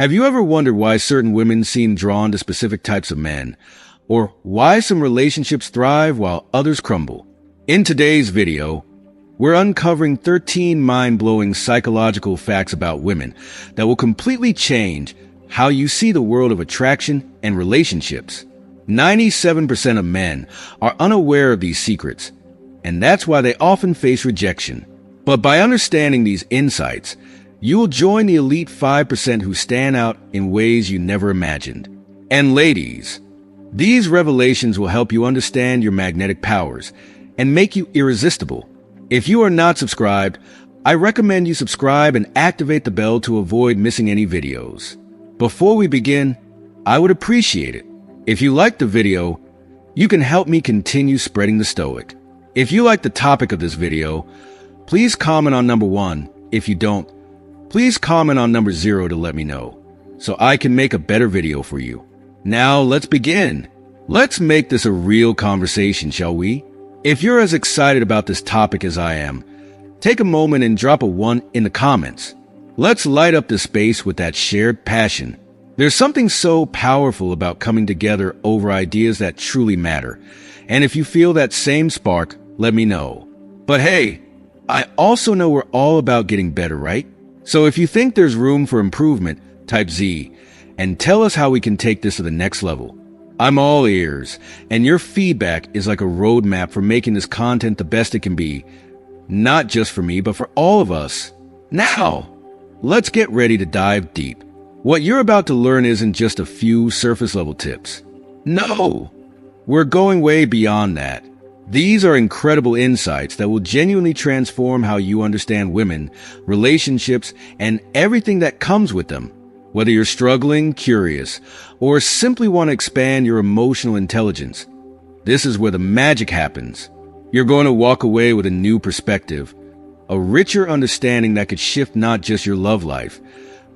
Have you ever wondered why certain women seem drawn to specific types of men, or why some relationships thrive while others crumble? In today's video, we're uncovering 13 mind-blowing psychological facts about women that will completely change how you see the world of attraction and relationships. 97% of men are unaware of these secrets, and that's why they often face rejection. But by understanding these insights, you will join the elite 5% who stand out in ways you never imagined. And ladies, these revelations will help you understand your magnetic powers and make you irresistible. If you are not subscribed, I recommend you subscribe and activate the bell to avoid missing any videos. Before we begin, I would appreciate it if you liked the video. You can help me continue spreading the Stoic. If you like the topic of this video, please comment on number 1. If you don't, please comment on number 0 to let me know, so I can make a better video for you. Now let's begin. Let's make this a real conversation, shall we? If you're as excited about this topic as I am, take a moment and drop a 1 in the comments. Let's light up this space with that shared passion. There's something so powerful about coming together over ideas that truly matter. And if you feel that same spark, let me know. But hey, I also know we're all about getting better, right? So if you think there's room for improvement, type Z and tell us how we can take this to the next level. I'm all ears, and your feedback is like a roadmap for making this content the best it can be, not just for me, but for all of us. Now, let's get ready to dive deep. What you're about to learn isn't just a few surface-level tips. No, we're going way beyond that. These are incredible insights that will genuinely transform how you understand women, relationships, and everything that comes with them. Whether you're struggling, curious, or simply want to expand your emotional intelligence, this is where the magic happens. You're going to walk away with a new perspective, a richer understanding that could shift not just your love life,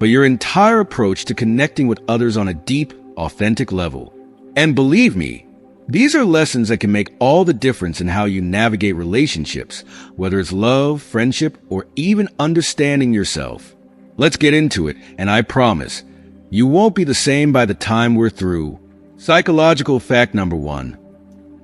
but your entire approach to connecting with others on a deep, authentic level. And believe me, these are lessons that can make all the difference in how you navigate relationships, whether it's love, friendship, or even understanding yourself. Let's get into it, and I promise, you won't be the same by the time we're through. Psychological fact number 1.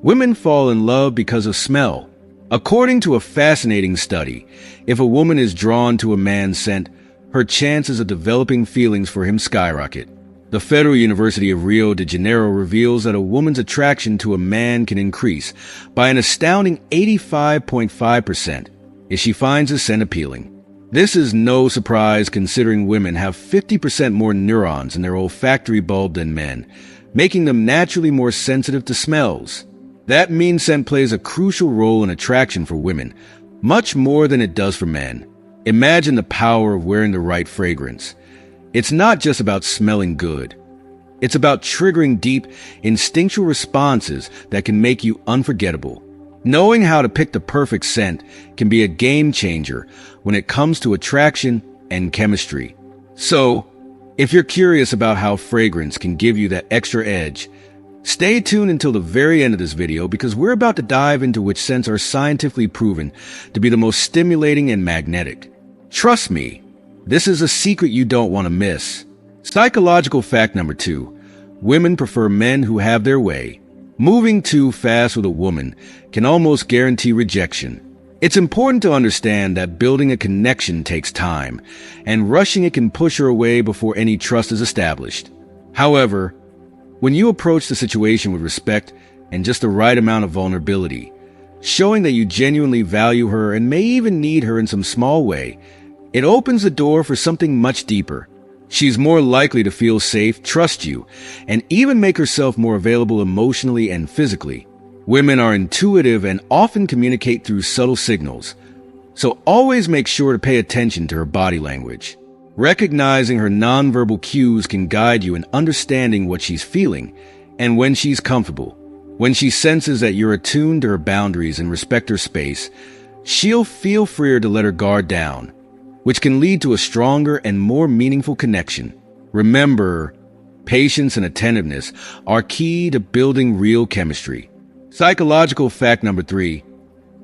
Women fall in love because of smell. According to a fascinating study, if a woman is drawn to a man's scent, her chances of developing feelings for him skyrocket. The Federal University of Rio de Janeiro reveals that a woman's attraction to a man can increase by an astounding 85.5% if she finds his scent appealing. This is no surprise considering women have 50% more neurons in their olfactory bulb than men, making them naturally more sensitive to smells. That means scent plays a crucial role in attraction for women, much more than it does for men. Imagine the power of wearing the right fragrance. It's not just about smelling good. It's about triggering deep, instinctual responses that can make you unforgettable. Knowing how to pick the perfect scent can be a game changer when it comes to attraction and chemistry. So, if you're curious about how fragrance can give you that extra edge, stay tuned until the very end of this video because we're about to dive into which scents are scientifically proven to be the most stimulating and magnetic. Trust me, this is a secret you don't want to miss. Psychological fact number 2. Women prefer men who have their way. Moving too fast with a woman can almost guarantee rejection. It's important to understand that building a connection takes time, and rushing it can push her away before any trust is established. However, when you approach the situation with respect and just the right amount of vulnerability, showing that you genuinely value her and may even need her in some small way, it opens the door for something much deeper. She's more likely to feel safe, trust you, and even make herself more available emotionally and physically. Women are intuitive and often communicate through subtle signals, so always make sure to pay attention to her body language. Recognizing her nonverbal cues can guide you in understanding what she's feeling and when she's comfortable. When she senses that you're attuned to her boundaries and respect her space, she'll feel freer to let her guard down, which can lead to a stronger and more meaningful connection. Remember, patience and attentiveness are key to building real chemistry. Psychological fact number 3.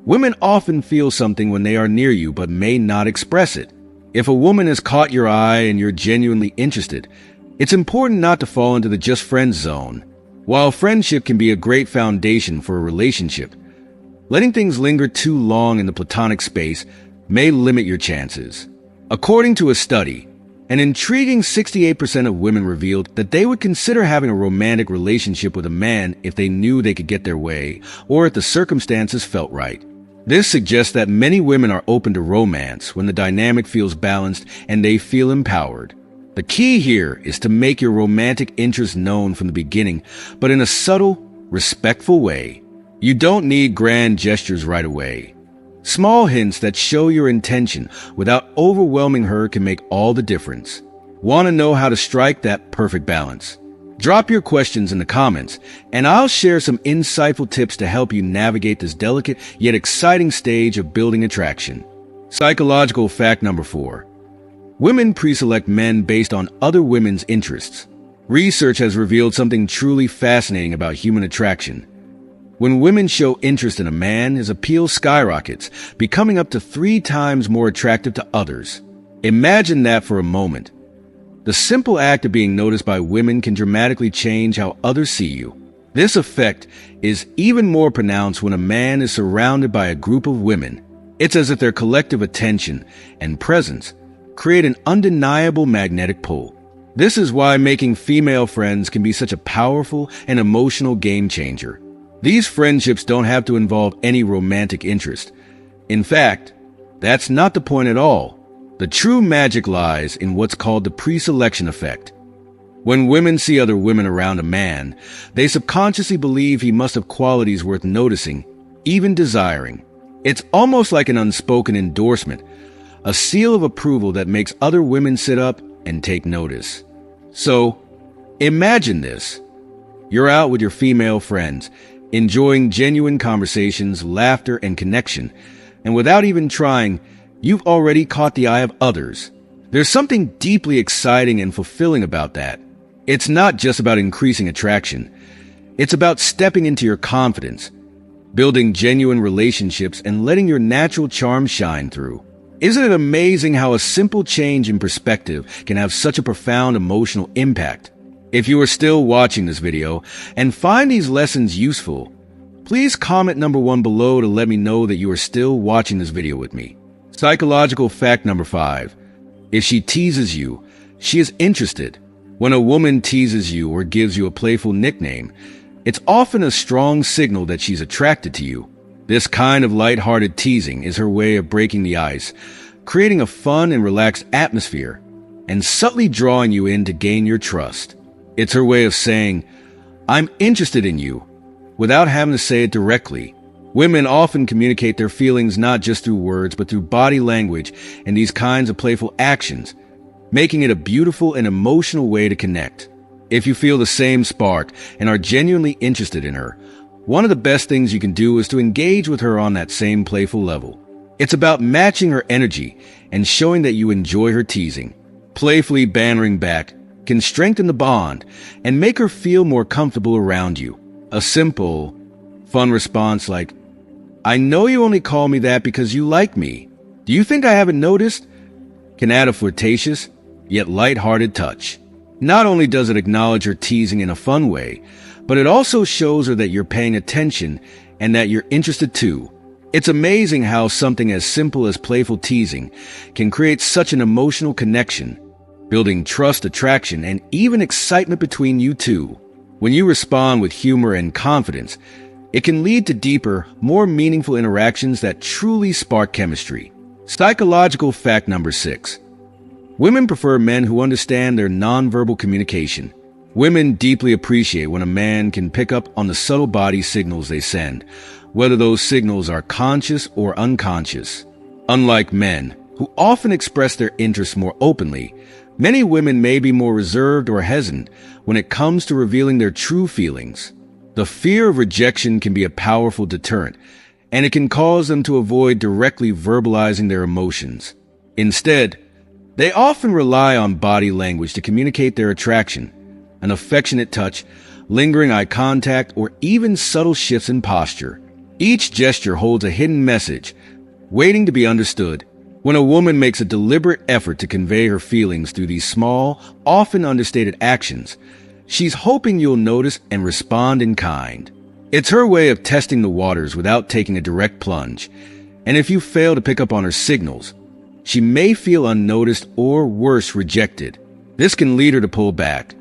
Women often feel something when they are near you but may not express it. If a woman has caught your eye and you're genuinely interested, it's important not to fall into the just friends zone. While friendship can be a great foundation for a relationship, letting things linger too long in the platonic space may limit your chances. According to a study, an intriguing 68% of women revealed that they would consider having a romantic relationship with a man if they knew they could get their way or if the circumstances felt right. This suggests that many women are open to romance when the dynamic feels balanced and they feel empowered. The key here is to make your romantic interest known from the beginning, but in a subtle, respectful way. You don't need grand gestures right away. Small hints that show your intention without overwhelming her can make all the difference. Want to know how to strike that perfect balance? Drop your questions in the comments, and I'll share some insightful tips to help you navigate this delicate yet exciting stage of building attraction. Psychological fact number 4. Women pre-select men based on other women's interests. Research has revealed something truly fascinating about human attraction. When women show interest in a man, his appeal skyrockets, becoming up to 3 times more attractive to others. Imagine that for a moment. The simple act of being noticed by women can dramatically change how others see you. This effect is even more pronounced when a man is surrounded by a group of women. It's as if their collective attention and presence create an undeniable magnetic pull. This is why making female friends can be such a powerful and emotional game changer. These friendships don't have to involve any romantic interest. In fact, that's not the point at all. The true magic lies in what's called the pre-selection effect. When women see other women around a man, they subconsciously believe he must have qualities worth noticing, even desiring. It's almost like an unspoken endorsement, a seal of approval that makes other women sit up and take notice. So, imagine this. You're out with your female friends, enjoying genuine conversations, laughter, and connection, and without even trying, you've already caught the eye of others. There's something deeply exciting and fulfilling about that. It's not just about increasing attraction. It's about stepping into your confidence, building genuine relationships, and letting your natural charm shine through. Isn't it amazing how a simple change in perspective can have such a profound emotional impact? If you are still watching this video and find these lessons useful, please comment number 1 below to let me know that you are still watching this video with me. Psychological fact number 5. If she teases you, she is interested. When a woman teases you or gives you a playful nickname, it's often a strong signal that she's attracted to you. This kind of lighthearted teasing is her way of breaking the ice, creating a fun and relaxed atmosphere, and subtly drawing you in to gain your trust. It's her way of saying, "I'm interested in you," without having to say it directly. Women often communicate their feelings not just through words, but through body language and these kinds of playful actions, making it a beautiful and emotional way to connect. If you feel the same spark and are genuinely interested in her, one of the best things you can do is to engage with her on that same playful level. It's about matching her energy and showing that you enjoy her teasing. Playfully bantering back can strengthen the bond and make her feel more comfortable around you. A simple, fun response like, "I know you only call me that because you like me. Do you think I haven't noticed?" can add a flirtatious, yet lighthearted touch. Not only does it acknowledge her teasing in a fun way, but it also shows her that you're paying attention and that you're interested too. It's amazing how something as simple as playful teasing can create such an emotional connection, building trust, attraction, and even excitement between you two. When you respond with humor and confidence, it can lead to deeper, more meaningful interactions that truly spark chemistry. Psychological fact number 6. Women prefer men who understand their nonverbal communication. Women deeply appreciate when a man can pick up on the subtle body signals they send, whether those signals are conscious or unconscious. Unlike men, who often express their interests more openly, many women may be more reserved or hesitant when it comes to revealing their true feelings. The fear of rejection can be a powerful deterrent, and it can cause them to avoid directly verbalizing their emotions. Instead, they often rely on body language to communicate their attraction, an affectionate touch, lingering eye contact, or even subtle shifts in posture. Each gesture holds a hidden message, waiting to be understood. When a woman makes a deliberate effort to convey her feelings through these small, often understated actions, she's hoping you'll notice and respond in kind. It's her way of testing the waters without taking a direct plunge. And if you fail to pick up on her signals, she may feel unnoticed or, worse, rejected. This can lead her to pull back,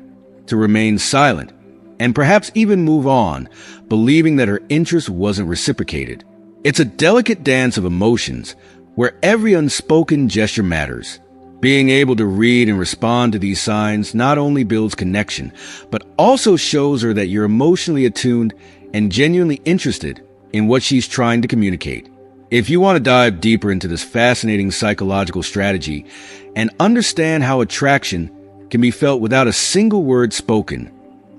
to remain silent, and perhaps even move on, believing that her interest wasn't reciprocated. It's a delicate dance of emotions where every unspoken gesture matters. Being able to read and respond to these signs not only builds connection, but also shows her that you're emotionally attuned and genuinely interested in what she's trying to communicate. If you want to dive deeper into this fascinating psychological strategy and understand how attraction can be felt without a single word spoken,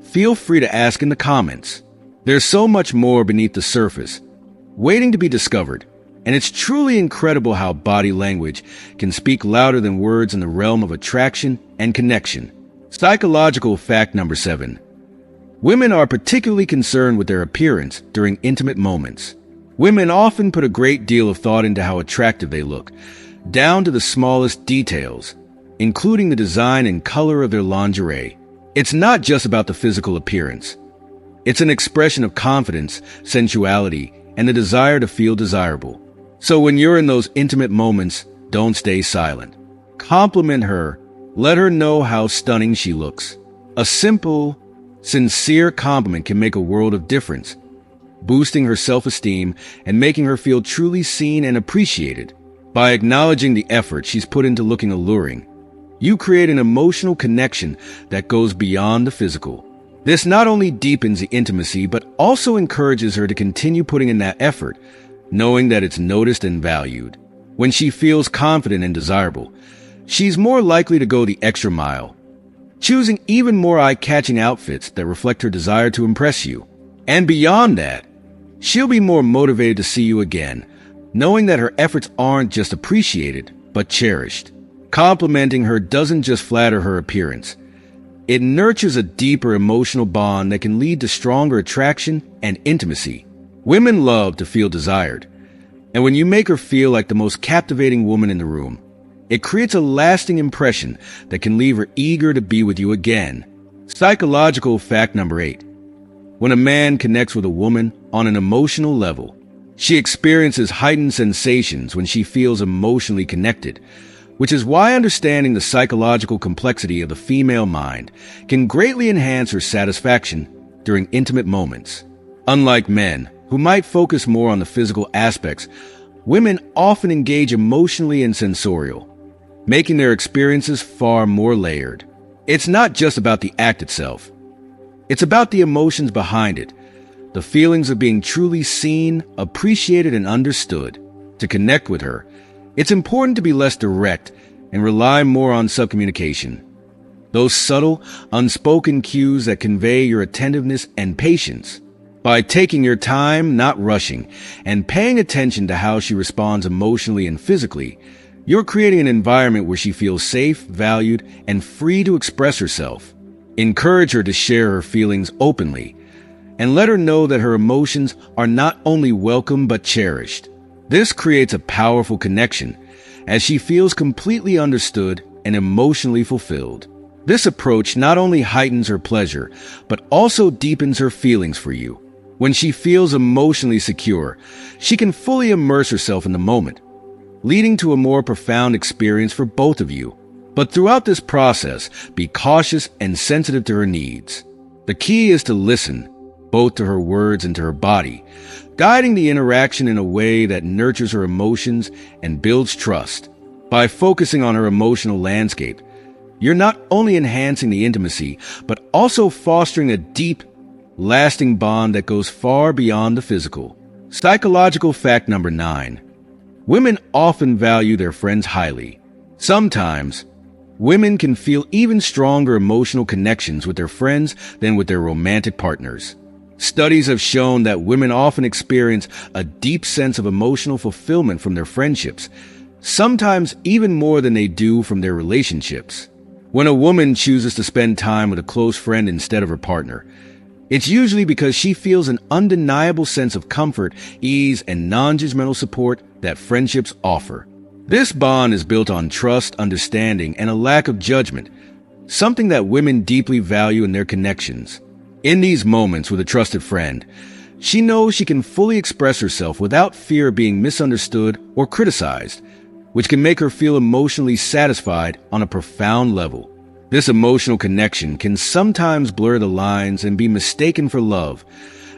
feel free to ask in the comments. There's so much more beneath the surface, waiting to be discovered, and it's truly incredible how body language can speak louder than words in the realm of attraction and connection. Psychological fact number 7. Women are particularly concerned with their appearance during intimate moments. Women often put a great deal of thought into how attractive they look, down to the smallest details, including the design and color of their lingerie. It's not just about the physical appearance. It's an expression of confidence, sensuality, and the desire to feel desirable. So when you're in those intimate moments, don't stay silent. Compliment her. Let her know how stunning she looks. A simple, sincere compliment can make a world of difference, boosting her self-esteem and making her feel truly seen and appreciated. By acknowledging the effort she's put into looking alluring, you create an emotional connection that goes beyond the physical. This not only deepens the intimacy, but also encourages her to continue putting in that effort, knowing that it's noticed and valued. When she feels confident and desirable, she's more likely to go the extra mile, choosing even more eye-catching outfits that reflect her desire to impress you. And beyond that, she'll be more motivated to see you again, knowing that her efforts aren't just appreciated, but cherished. Complimenting her doesn't just flatter her appearance. It nurtures a deeper emotional bond that can lead to stronger attraction and intimacy. Women love to feel desired, and when you make her feel like the most captivating woman in the room, it creates a lasting impression that can leave her eager to be with you again. Psychological fact number 8. When a man connects with a woman on an emotional level, she experiences heightened sensations when she feels emotionally connected, which is why understanding the psychological complexity of the female mind can greatly enhance her satisfaction during intimate moments. Unlike men, who might focus more on the physical aspects, women often engage emotionally and sensorial, making their experiences far more layered. It's not just about the act itself. It's about the emotions behind it, the feelings of being truly seen, appreciated, and understood. To connect with her, it's important to be less direct and rely more on subcommunication. Those subtle, unspoken cues that convey your attentiveness and patience. By taking your time, not rushing, and paying attention to how she responds emotionally and physically, you're creating an environment where she feels safe, valued, and free to express herself. Encourage her to share her feelings openly, and let her know that her emotions are not only welcome but cherished. This creates a powerful connection, as she feels completely understood and emotionally fulfilled. This approach not only heightens her pleasure, but also deepens her feelings for you. When she feels emotionally secure, she can fully immerse herself in the moment, leading to a more profound experience for both of you. But throughout this process, be cautious and sensitive to her needs. The key is to listen, both to her words and to her body, guiding the interaction in a way that nurtures her emotions and builds trust. By focusing on her emotional landscape, you're not only enhancing the intimacy, but also fostering a deep, lasting bond that goes far beyond the physical. Psychological fact number 9. Women often value their friends highly. Sometimes, women can feel even stronger emotional connections with their friends than with their romantic partners. Studies have shown that women often experience a deep sense of emotional fulfillment from their friendships, sometimes even more than they do from their relationships. When a woman chooses to spend time with a close friend instead of her partner, it's usually because she feels an undeniable sense of comfort, ease, and non-judgmental support that friendships offer. This bond is built on trust, understanding, and a lack of judgment, something that women deeply value in their connections. In these moments with a trusted friend, she knows she can fully express herself without fear of being misunderstood or criticized, which can make her feel emotionally satisfied on a profound level. This emotional connection can sometimes blur the lines and be mistaken for love,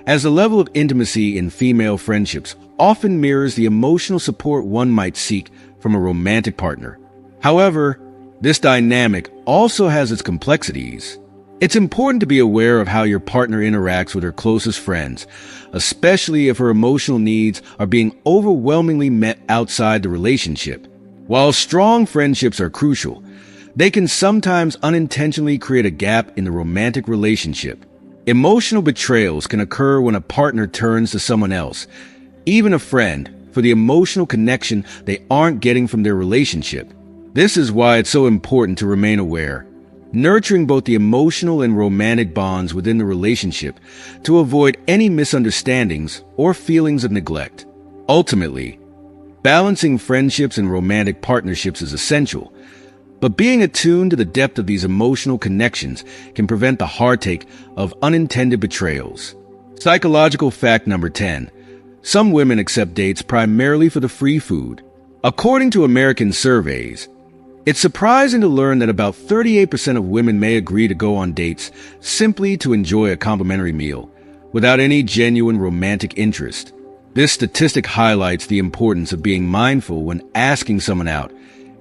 as the level of intimacy in female friendships often mirrors the emotional support one might seek from a romantic partner. However, this dynamic also has its complexities. It's important to be aware of how your partner interacts with her closest friends, especially if her emotional needs are being overwhelmingly met outside the relationship. While strong friendships are crucial, they can sometimes unintentionally create a gap in the romantic relationship. Emotional betrayals can occur when a partner turns to someone else, even a friend, for the emotional connection they aren't getting from their relationship. This is why it's so important to remain aware, nurturing both the emotional and romantic bonds within the relationship to avoid any misunderstandings or feelings of neglect. Ultimately, balancing friendships and romantic partnerships is essential, but being attuned to the depth of these emotional connections can prevent the heartache of unintended betrayals. Psychological fact number 10. Some women accept dates primarily for the free food. According to American surveys, it's surprising to learn that about 38% of women may agree to go on dates simply to enjoy a complimentary meal, without any genuine romantic interest. This statistic highlights the importance of being mindful when asking someone out,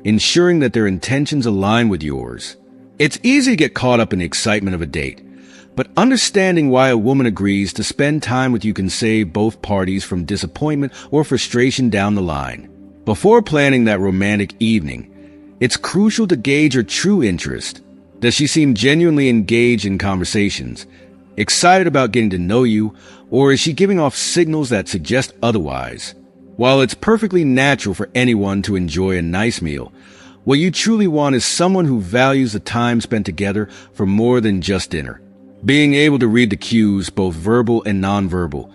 ensuring that their intentions align with yours. It's easy to get caught up in the excitement of a date, but understanding why a woman agrees to spend time with you can save both parties from disappointment or frustration down the line. Before planning that romantic evening, it's crucial to gauge her true interest. Does she seem genuinely engaged in conversations, excited about getting to know you, or is she giving off signals that suggest otherwise? While it's perfectly natural for anyone to enjoy a nice meal, what you truly want is someone who values the time spent together for more than just dinner. Being able to read the cues, both verbal and nonverbal,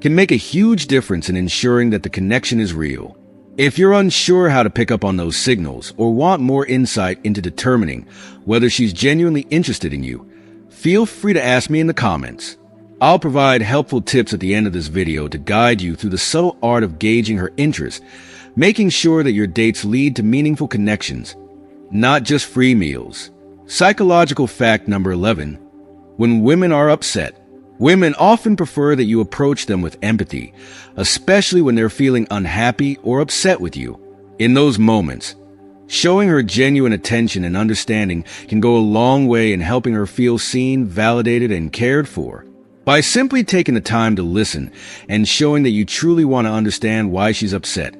can make a huge difference in ensuring that the connection is real. If you're unsure how to pick up on those signals or want more insight into determining whether she's genuinely interested in you, feel free to ask me in the comments. I'll provide helpful tips at the end of this video to guide you through the subtle art of gauging her interest, making sure that your dates lead to meaningful connections, not just free meals. Psychological fact number 11. When women are upset, women often prefer that you approach them with empathy, especially when they're feeling unhappy or upset with you. In those moments, showing her genuine attention and understanding can go a long way in helping her feel seen, validated, and cared for. By simply taking the time to listen and showing that you truly want to understand why she's upset,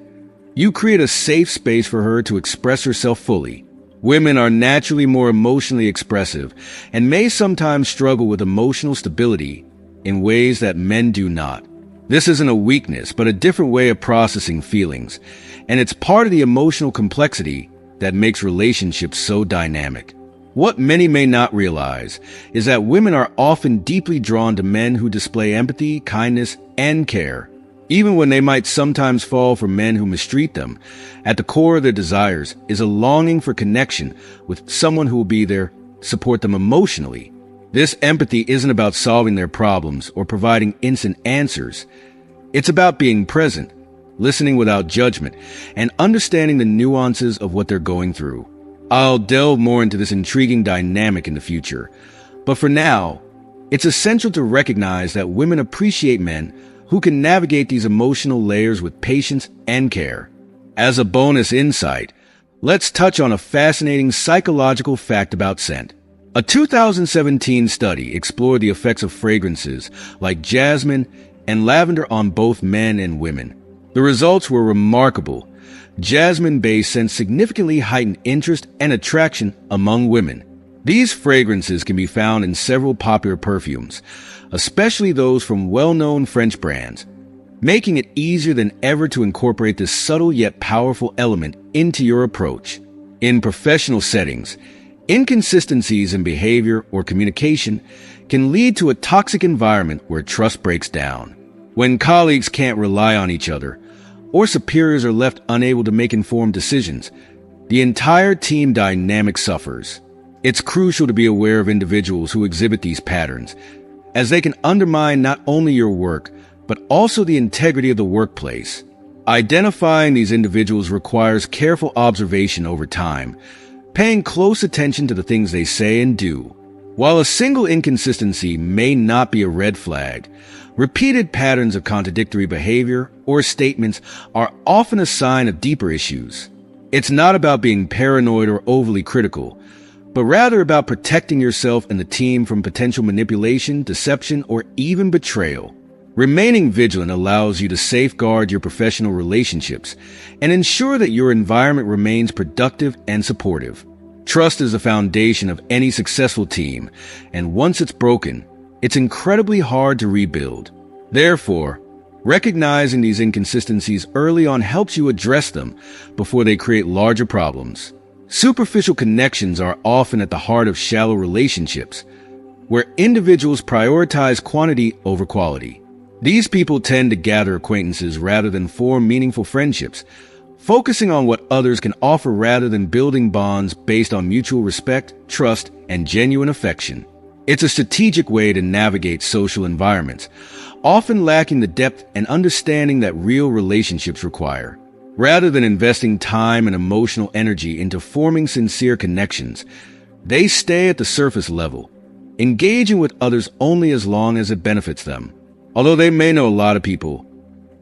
you create a safe space for her to express herself fully. Women are naturally more emotionally expressive and may sometimes struggle with emotional stability in ways that men do not. This isn't a weakness, but a different way of processing feelings, and it's part of the emotional complexity that makes relationships so dynamic. What many may not realize is that women are often deeply drawn to men who display empathy, kindness, and care. Even when they might sometimes fall for men who mistreat them, at the core of their desires is a longing for connection with someone who will be there, support them emotionally. This empathy isn't about solving their problems or providing instant answers. It's about being present, listening without judgment, and understanding the nuances of what they're going through. I'll delve more into this intriguing dynamic in the future, but for now, it's essential to recognize that women appreciate men who can navigate these emotional layers with patience and care. As a bonus insight, let's touch on a fascinating psychological fact about scent. A 2017 study explored the effects of fragrances like jasmine and lavender on both men and women. The results were remarkable. Jasmine-based scents significantly heightened interest and attraction among women. These fragrances can be found in several popular perfumes, especially those from well-known French brands, making it easier than ever to incorporate this subtle yet powerful element into your approach. In professional settings, inconsistencies in behavior or communication can lead to a toxic environment where trust breaks down. When colleagues can't rely on each other, or superiors are left unable to make informed decisions, the entire team dynamic suffers. It's crucial to be aware of individuals who exhibit these patterns, as they can undermine not only your work, but also the integrity of the workplace. Identifying these individuals requires careful observation over time, paying close attention to the things they say and do. While a single inconsistency may not be a red flag, repeated patterns of contradictory behavior or statements are often a sign of deeper issues. It's not about being paranoid or overly critical, but rather about protecting yourself and the team from potential manipulation, deception, or even betrayal. Remaining vigilant allows you to safeguard your professional relationships and ensure that your environment remains productive and supportive. Trust is the foundation of any successful team, and once it's broken, it's incredibly hard to rebuild. Therefore, recognizing these inconsistencies early on helps you address them before they create larger problems. Superficial connections are often at the heart of shallow relationships, where individuals prioritize quantity over quality. These people tend to gather acquaintances rather than form meaningful friendships, focusing on what others can offer rather than building bonds based on mutual respect, trust, and genuine affection. It's a strategic way to navigate social environments, often lacking the depth and understanding that real relationships require. Rather than investing time and emotional energy into forming sincere connections, they stay at the surface level, engaging with others only as long as it benefits them. Although they may know a lot of people,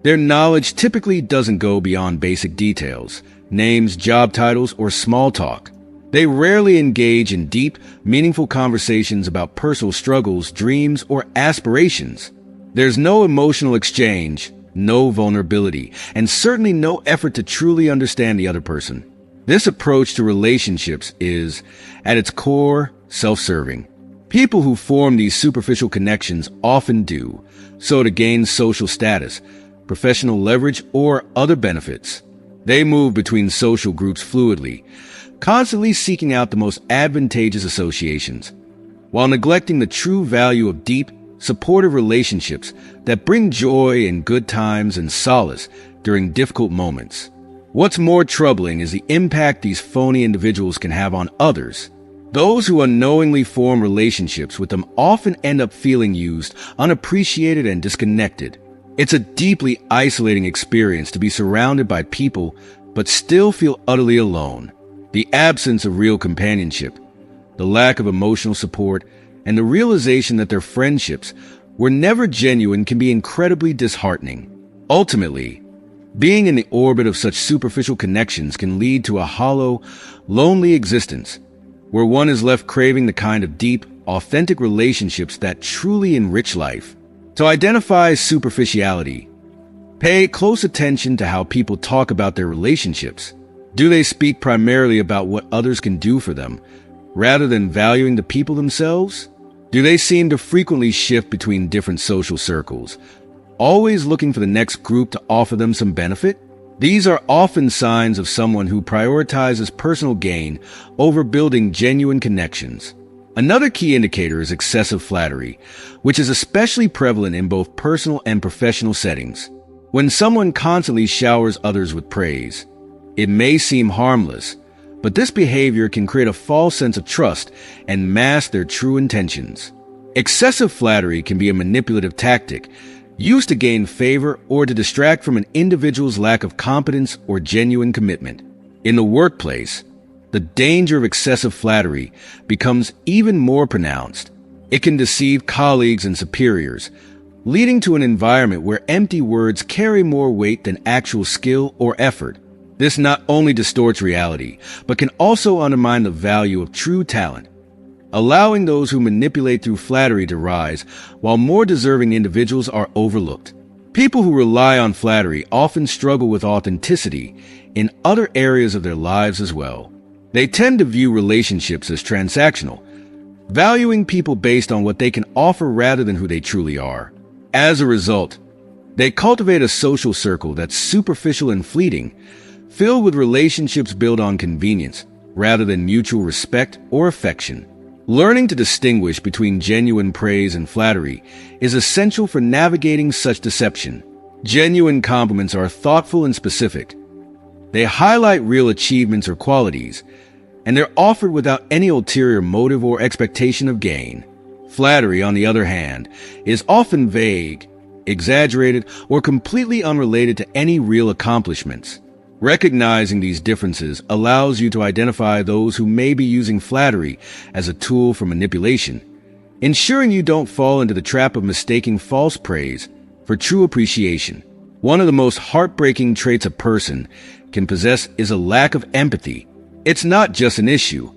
their knowledge typically doesn't go beyond basic details, names, job titles, or small talk. They rarely engage in deep, meaningful conversations about personal struggles, dreams, or aspirations. There's no emotional exchange, no vulnerability, and certainly no effort to truly understand the other person. This approach to relationships is, at its core, self-serving. People who form these superficial connections often do so to gain social status, professional leverage, or other benefits. They move between social groups fluidly, constantly seeking out the most advantageous associations, while neglecting the true value of deep, supportive relationships that bring joy in good times and solace during difficult moments. What's more troubling is the impact these phony individuals can have on others. Those who unknowingly form relationships with them often end up feeling used, unappreciated, and disconnected. It's a deeply isolating experience to be surrounded by people but still feel utterly alone. The absence of real companionship, the lack of emotional support, and the realization that their friendships were never genuine can be incredibly disheartening. Ultimately, being in the orbit of such superficial connections can lead to a hollow, lonely existence, where one is left craving the kind of deep, authentic relationships that truly enrich life. To identify superficiality, pay close attention to how people talk about their relationships. Do they speak primarily about what others can do for them, rather than valuing the people themselves? Do they seem to frequently shift between different social circles, always looking for the next group to offer them some benefit? These are often signs of someone who prioritizes personal gain over building genuine connections. Another key indicator is excessive flattery, which is especially prevalent in both personal and professional settings. When someone constantly showers others with praise, it may seem harmless, but this behavior can create a false sense of trust and mask their true intentions. Excessive flattery can be a manipulative tactic used to gain favor or to distract from an individual's lack of competence or genuine commitment. In the workplace, the danger of excessive flattery becomes even more pronounced. It can deceive colleagues and superiors, leading to an environment where empty words carry more weight than actual skill or effort. This not only distorts reality, but can also undermine the value of true talent, allowing those who manipulate through flattery to rise, while more deserving individuals are overlooked. People who rely on flattery often struggle with authenticity in other areas of their lives as well. They tend to view relationships as transactional, valuing people based on what they can offer rather than who they truly are. As a result, they cultivate a social circle that's superficial and fleeting, filled with relationships built on convenience rather than mutual respect or affection. Learning to distinguish between genuine praise and flattery is essential for navigating such deception. Genuine compliments are thoughtful and specific. They highlight real achievements or qualities, and they're offered without any ulterior motive or expectation of gain. Flattery, on the other hand, is often vague, exaggerated, or completely unrelated to any real accomplishments. Recognizing these differences allows you to identify those who may be using flattery as a tool for manipulation, ensuring you don't fall into the trap of mistaking false praise for true appreciation. One of the most heartbreaking traits a person can possess is a lack of empathy. It's not just an issue.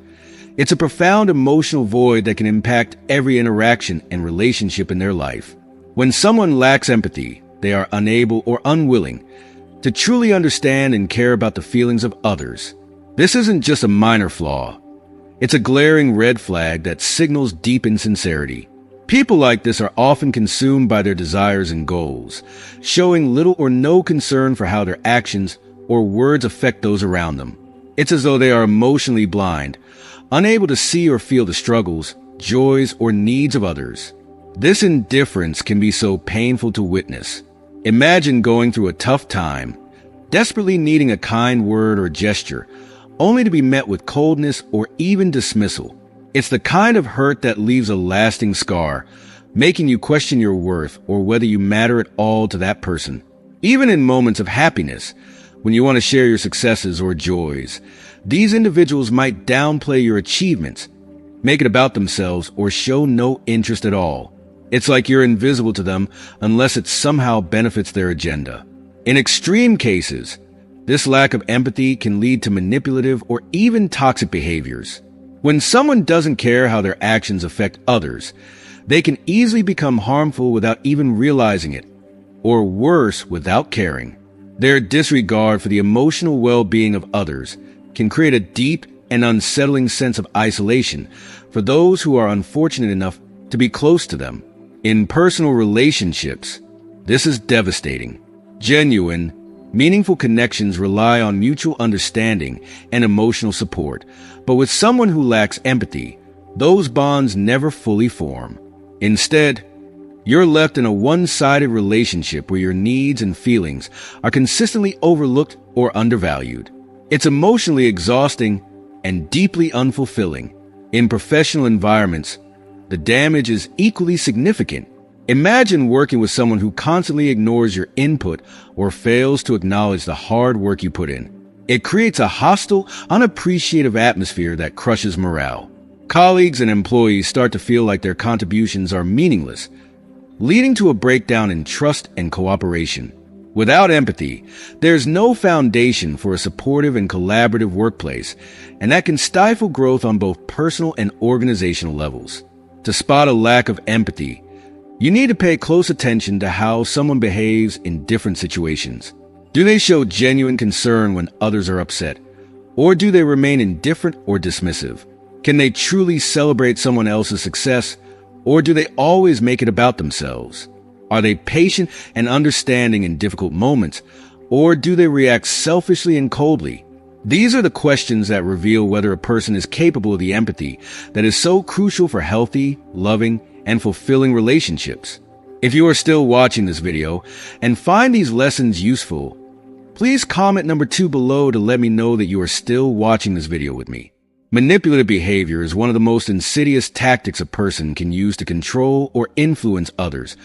It's a profound emotional void that can impact every interaction and relationship in their life. When someone lacks empathy, they are unable or unwilling to truly understand and care about the feelings of others. This isn't just a minor flaw. It's a glaring red flag that signals deep insincerity. People like this are often consumed by their desires and goals, showing little or no concern for how their actions or words affect those around them. It's as though they are emotionally blind, unable to see or feel the struggles, joys, or needs of others. This indifference can be so painful to witness. Imagine going through a tough time, desperately needing a kind word or gesture, only to be met with coldness or even dismissal. It's the kind of hurt that leaves a lasting scar, making you question your worth or whether you matter at all to that person. Even in moments of happiness, when you want to share your successes or joys, these individuals might downplay your achievements, make it about themselves, or show no interest at all. It's like you're invisible to them unless it somehow benefits their agenda. In extreme cases, this lack of empathy can lead to manipulative or even toxic behaviors. When someone doesn't care how their actions affect others, they can easily become harmful without even realizing it, or worse, without caring. Their disregard for the emotional well-being of others can create a deep and unsettling sense of isolation for those who are unfortunate enough to be close to them. In personal relationships, this is devastating. Genuine, meaningful connections rely on mutual understanding and emotional support, but with someone who lacks empathy, those bonds never fully form. Instead, you're left in a one-sided relationship where your needs and feelings are consistently overlooked or undervalued. It's emotionally exhausting and deeply unfulfilling. In professional environments, the damage is equally significant. Imagine working with someone who constantly ignores your input or fails to acknowledge the hard work you put in. It creates a hostile, unappreciative atmosphere that crushes morale. Colleagues and employees start to feel like their contributions are meaningless, leading to a breakdown in trust and cooperation. Without empathy, there's no foundation for a supportive and collaborative workplace, and that can stifle growth on both personal and organizational levels. To spot a lack of empathy, you need to pay close attention to how someone behaves in different situations. Do they show genuine concern when others are upset? Or do they remain indifferent or dismissive? Can they truly celebrate someone else's success? Or do they always make it about themselves? Are they patient and understanding in difficult moments? Or do they react selfishly and coldly? These are the questions that reveal whether a person is capable of the empathy that is so crucial for healthy, loving, and fulfilling relationships. If you are still watching this video and find these lessons useful, please comment number 2 below to let me know that you are still watching this video with me. Manipulative behavior is one of the most insidious tactics a person can use to control or influence others,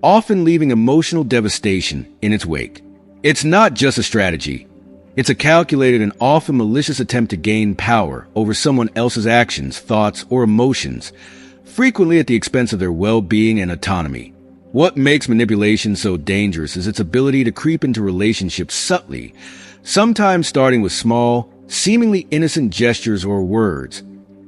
often leaving emotional devastation in its wake. It's not just a strategy. It's a calculated and often malicious attempt to gain power over someone else's actions, thoughts, or emotions, frequently at the expense of their well-being and autonomy. What makes manipulation so dangerous is its ability to creep into relationships subtly, sometimes starting with small, seemingly innocent gestures or words,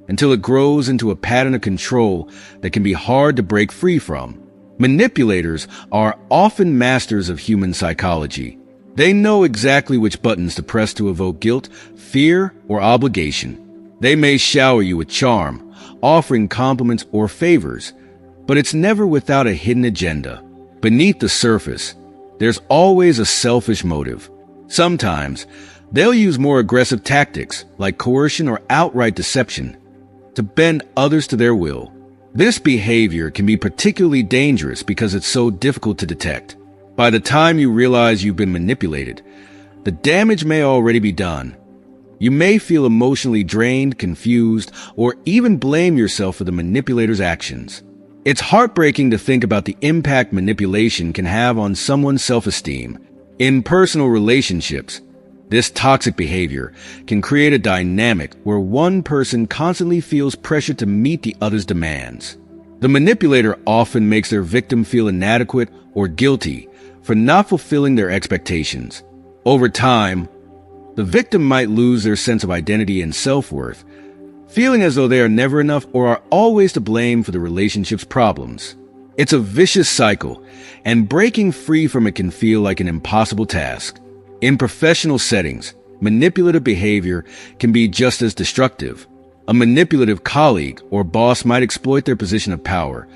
until it grows into a pattern of control that can be hard to break free from. Manipulators are often masters of human psychology. They know exactly which buttons to press to evoke guilt, fear, or obligation. They may shower you with charm, offering compliments or favors, but it's never without a hidden agenda. Beneath the surface, there's always a selfish motive. Sometimes, they'll use more aggressive tactics, like coercion or outright deception, to bend others to their will. This behavior can be particularly dangerous because it's so difficult to detect. By the time you realize you've been manipulated, the damage may already be done. You may feel emotionally drained, confused, or even blame yourself for the manipulator's actions. It's heartbreaking to think about the impact manipulation can have on someone's self-esteem. In personal relationships, this toxic behavior can create a dynamic where one person constantly feels pressure to meet the other's demands. The manipulator often makes their victim feel inadequate or guilty for not fulfilling their expectations. Over time, the victim might lose their sense of identity and self-worth, feeling as though they are never enough or are always to blame for the relationship's problems. It's a vicious cycle, and breaking free from it can feel like an impossible task. In professional settings, manipulative behavior can be just as destructive. A manipulative colleague or boss might exploit their position of power,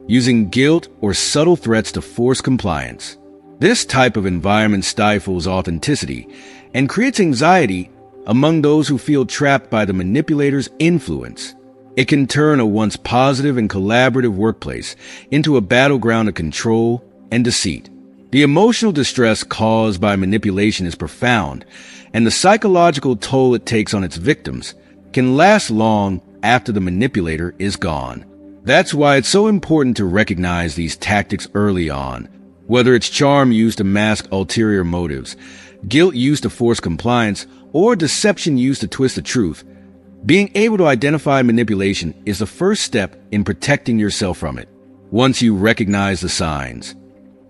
using guilt or subtle threats to force compliance. This type of environment stifles authenticity and creates anxiety among those who feel trapped by the manipulator's influence. It can turn a once positive and collaborative workplace into a battleground of control and deceit. The emotional distress caused by manipulation is profound, and the psychological toll it takes on its victims can last long after the manipulator is gone. That's why it's so important to recognize these tactics early on. Whether it's charm used to mask ulterior motives, guilt used to force compliance, or deception used to twist the truth, being able to identify manipulation is the first step in protecting yourself from it. Once you recognize the signs,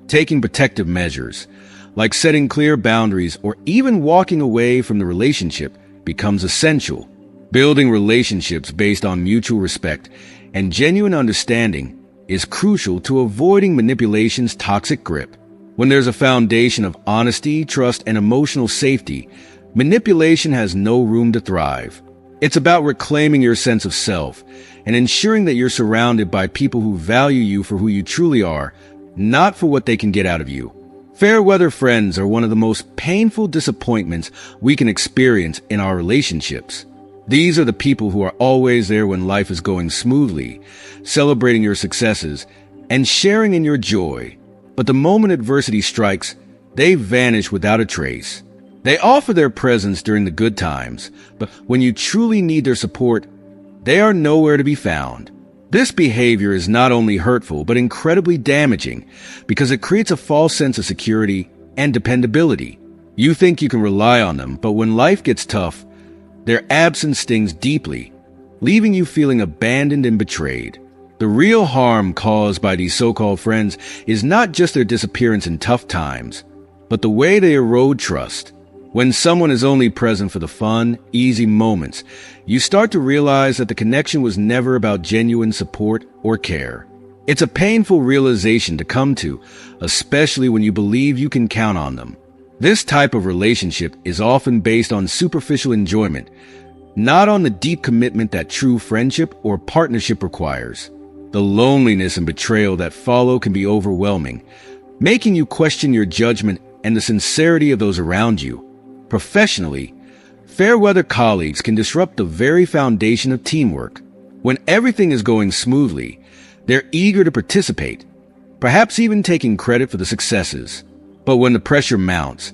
taking protective measures, like setting clear boundaries or even walking away from the relationship, becomes essential. Building relationships based on mutual respect and genuine understanding is crucial to avoiding manipulation's toxic grip. When there's a foundation of honesty, trust, and emotional safety, manipulation has no room to thrive. It's about reclaiming your sense of self and ensuring that you're surrounded by people who value you for who you truly are, not for what they can get out of you. Fair weather friends are one of the most painful disappointments we can experience in our relationships. These are the people who are always there when life is going smoothly, celebrating your successes, and sharing in your joy. But the moment adversity strikes, they vanish without a trace. They offer their presence during the good times, but when you truly need their support, they are nowhere to be found. This behavior is not only hurtful, but incredibly damaging because it creates a false sense of security and dependability. You think you can rely on them, but when life gets tough, their absence stings deeply, leaving you feeling abandoned and betrayed. The real harm caused by these so-called friends is not just their disappearance in tough times, but the way they erode trust. When someone is only present for the fun, easy moments, you start to realize that the connection was never about genuine support or care. It's a painful realization to come to, especially when you believe you can count on them. This type of relationship is often based on superficial enjoyment, not on the deep commitment that true friendship or partnership requires. The loneliness and betrayal that follow can be overwhelming, making you question your judgment and the sincerity of those around you. Professionally, fair-weather colleagues can disrupt the very foundation of teamwork. When everything is going smoothly, they're eager to participate, perhaps even taking credit for the successes. But when the pressure mounts,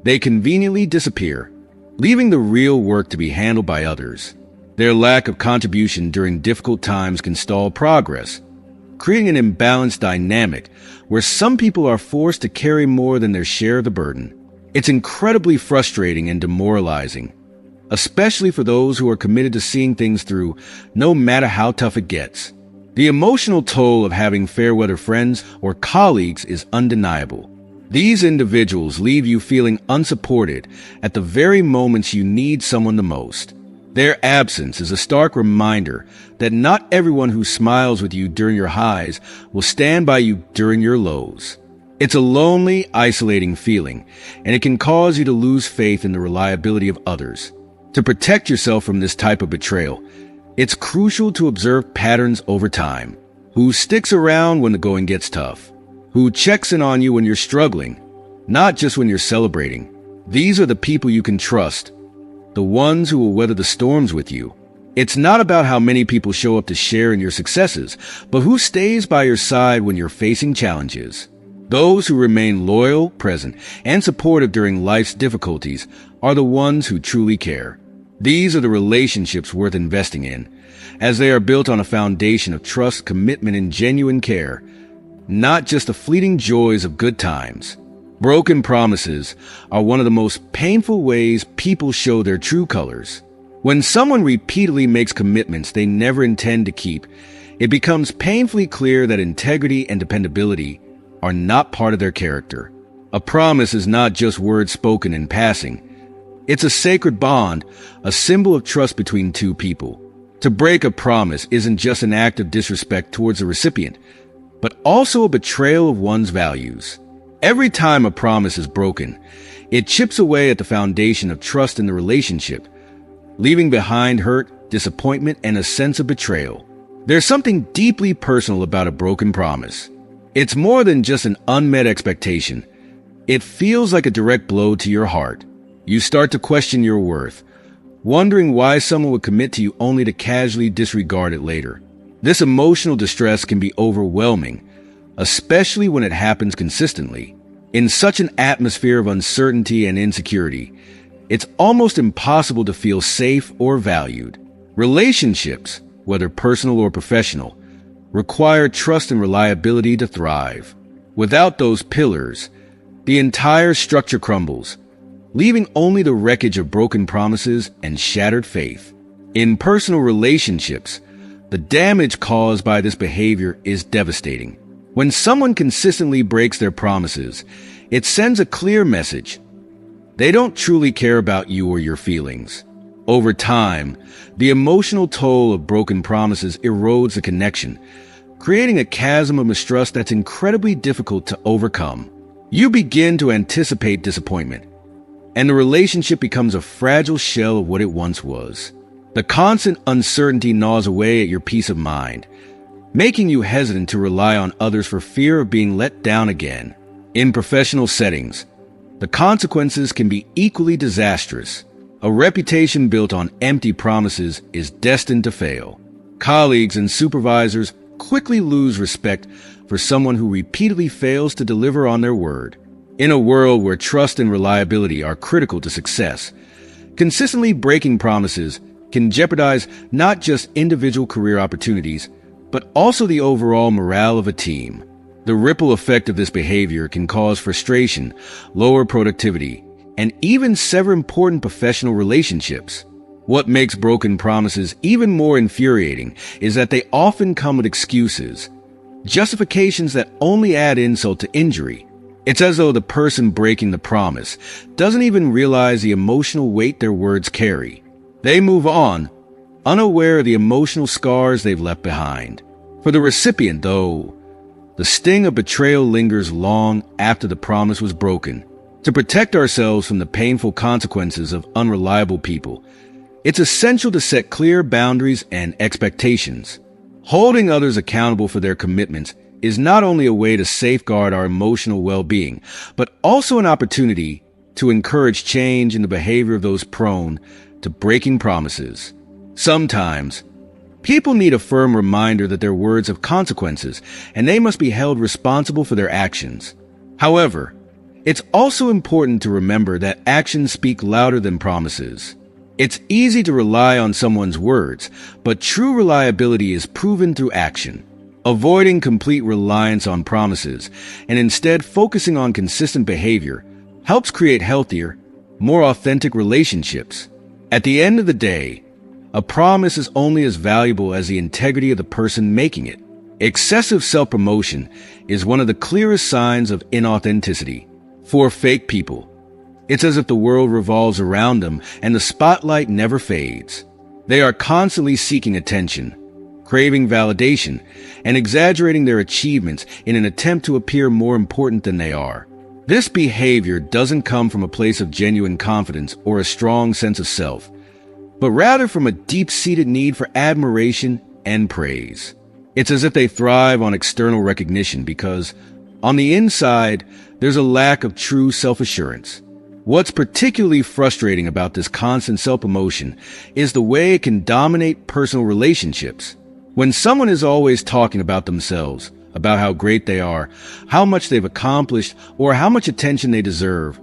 they conveniently disappear, leaving the real work to be handled by others. Their lack of contribution during difficult times can stall progress, creating an imbalanced dynamic where some people are forced to carry more than their share of the burden. It's incredibly frustrating and demoralizing, especially for those who are committed to seeing things through, no matter how tough it gets. The emotional toll of having fair-weather friends or colleagues is undeniable. These individuals leave you feeling unsupported at the very moments you need someone the most. Their absence is a stark reminder that not everyone who smiles with you during your highs will stand by you during your lows. It's a lonely, isolating feeling, and it can cause you to lose faith in the reliability of others. To protect yourself from this type of betrayal, it's crucial to observe patterns over time. Who sticks around when the going gets tough? Who checks in on you when you're struggling, not just when you're celebrating? These are the people you can trust, the ones who will weather the storms with you. It's not about how many people show up to share in your successes, but who stays by your side when you're facing challenges. Those who remain loyal, present, and supportive during life's difficulties are the ones who truly care. These are the relationships worth investing in, as they are built on a foundation of trust, commitment, and genuine care, not just the fleeting joys of good times. Broken promises are one of the most painful ways people show their true colors. When someone repeatedly makes commitments they never intend to keep, it becomes painfully clear that integrity and dependability are not part of their character. A promise is not just words spoken in passing. It's a sacred bond, a symbol of trust between two people. To break a promise isn't just an act of disrespect towards the recipient, but also a betrayal of one's values. Every time a promise is broken, it chips away at the foundation of trust in the relationship, leaving behind hurt, disappointment, and a sense of betrayal. There's something deeply personal about a broken promise. It's more than just an unmet expectation. It feels like a direct blow to your heart. You start to question your worth, wondering why someone would commit to you only to casually disregard it later. This emotional distress can be overwhelming, especially when it happens consistently. In such an atmosphere of uncertainty and insecurity, it's almost impossible to feel safe or valued. Relationships, whether personal or professional, require trust and reliability to thrive. Without those pillars, the entire structure crumbles, leaving only the wreckage of broken promises and shattered faith. In personal relationships, the damage caused by this behavior is devastating. When someone consistently breaks their promises, it sends a clear message. They don't truly care about you or your feelings. Over time, the emotional toll of broken promises erodes the connection, creating a chasm of mistrust that's incredibly difficult to overcome. You begin to anticipate disappointment, and the relationship becomes a fragile shell of what it once was. The constant uncertainty gnaws away at your peace of mind, making you hesitant to rely on others for fear of being let down again. In professional settings, the consequences can be equally disastrous. A reputation built on empty promises is destined to fail. Colleagues and supervisors quickly lose respect for someone who repeatedly fails to deliver on their word. In a world where trust and reliability are critical to success, consistently breaking promises can jeopardize not just individual career opportunities, but also the overall morale of a team. The ripple effect of this behavior can cause frustration, lower productivity, and even sever important professional relationships. What makes broken promises even more infuriating is that they often come with excuses, justifications that only add insult to injury. It's as though the person breaking the promise doesn't even realize the emotional weight their words carry. They move on, unaware of the emotional scars they've left behind. For the recipient, though, the sting of betrayal lingers long after the promise was broken. To protect ourselves from the painful consequences of unreliable people, it's essential to set clear boundaries and expectations. Holding others accountable for their commitments is not only a way to safeguard our emotional well-being, but also an opportunity to encourage change in the behavior of those prone to breaking promises. Sometimes, people need a firm reminder that their words have consequences, and they must be held responsible for their actions. However, it's also important to remember that actions speak louder than promises. It's easy to rely on someone's words, but true reliability is proven through action. Avoiding complete reliance on promises and instead focusing on consistent behavior helps create healthier, more authentic relationships. At the end of the day, a promise is only as valuable as the integrity of the person making it. Excessive self-promotion is one of the clearest signs of inauthenticity. For fake people, it's as if the world revolves around them and the spotlight never fades. They are constantly seeking attention, craving validation, and exaggerating their achievements in an attempt to appear more important than they are. This behavior doesn't come from a place of genuine confidence or a strong sense of self, but rather from a deep-seated need for admiration and praise. It's as if they thrive on external recognition because, on the inside, there's a lack of true self-assurance. What's particularly frustrating about this constant self-promotion is the way it can dominate personal relationships. When someone is always talking about themselves, about how great they are, how much they've accomplished, or how much attention they deserve.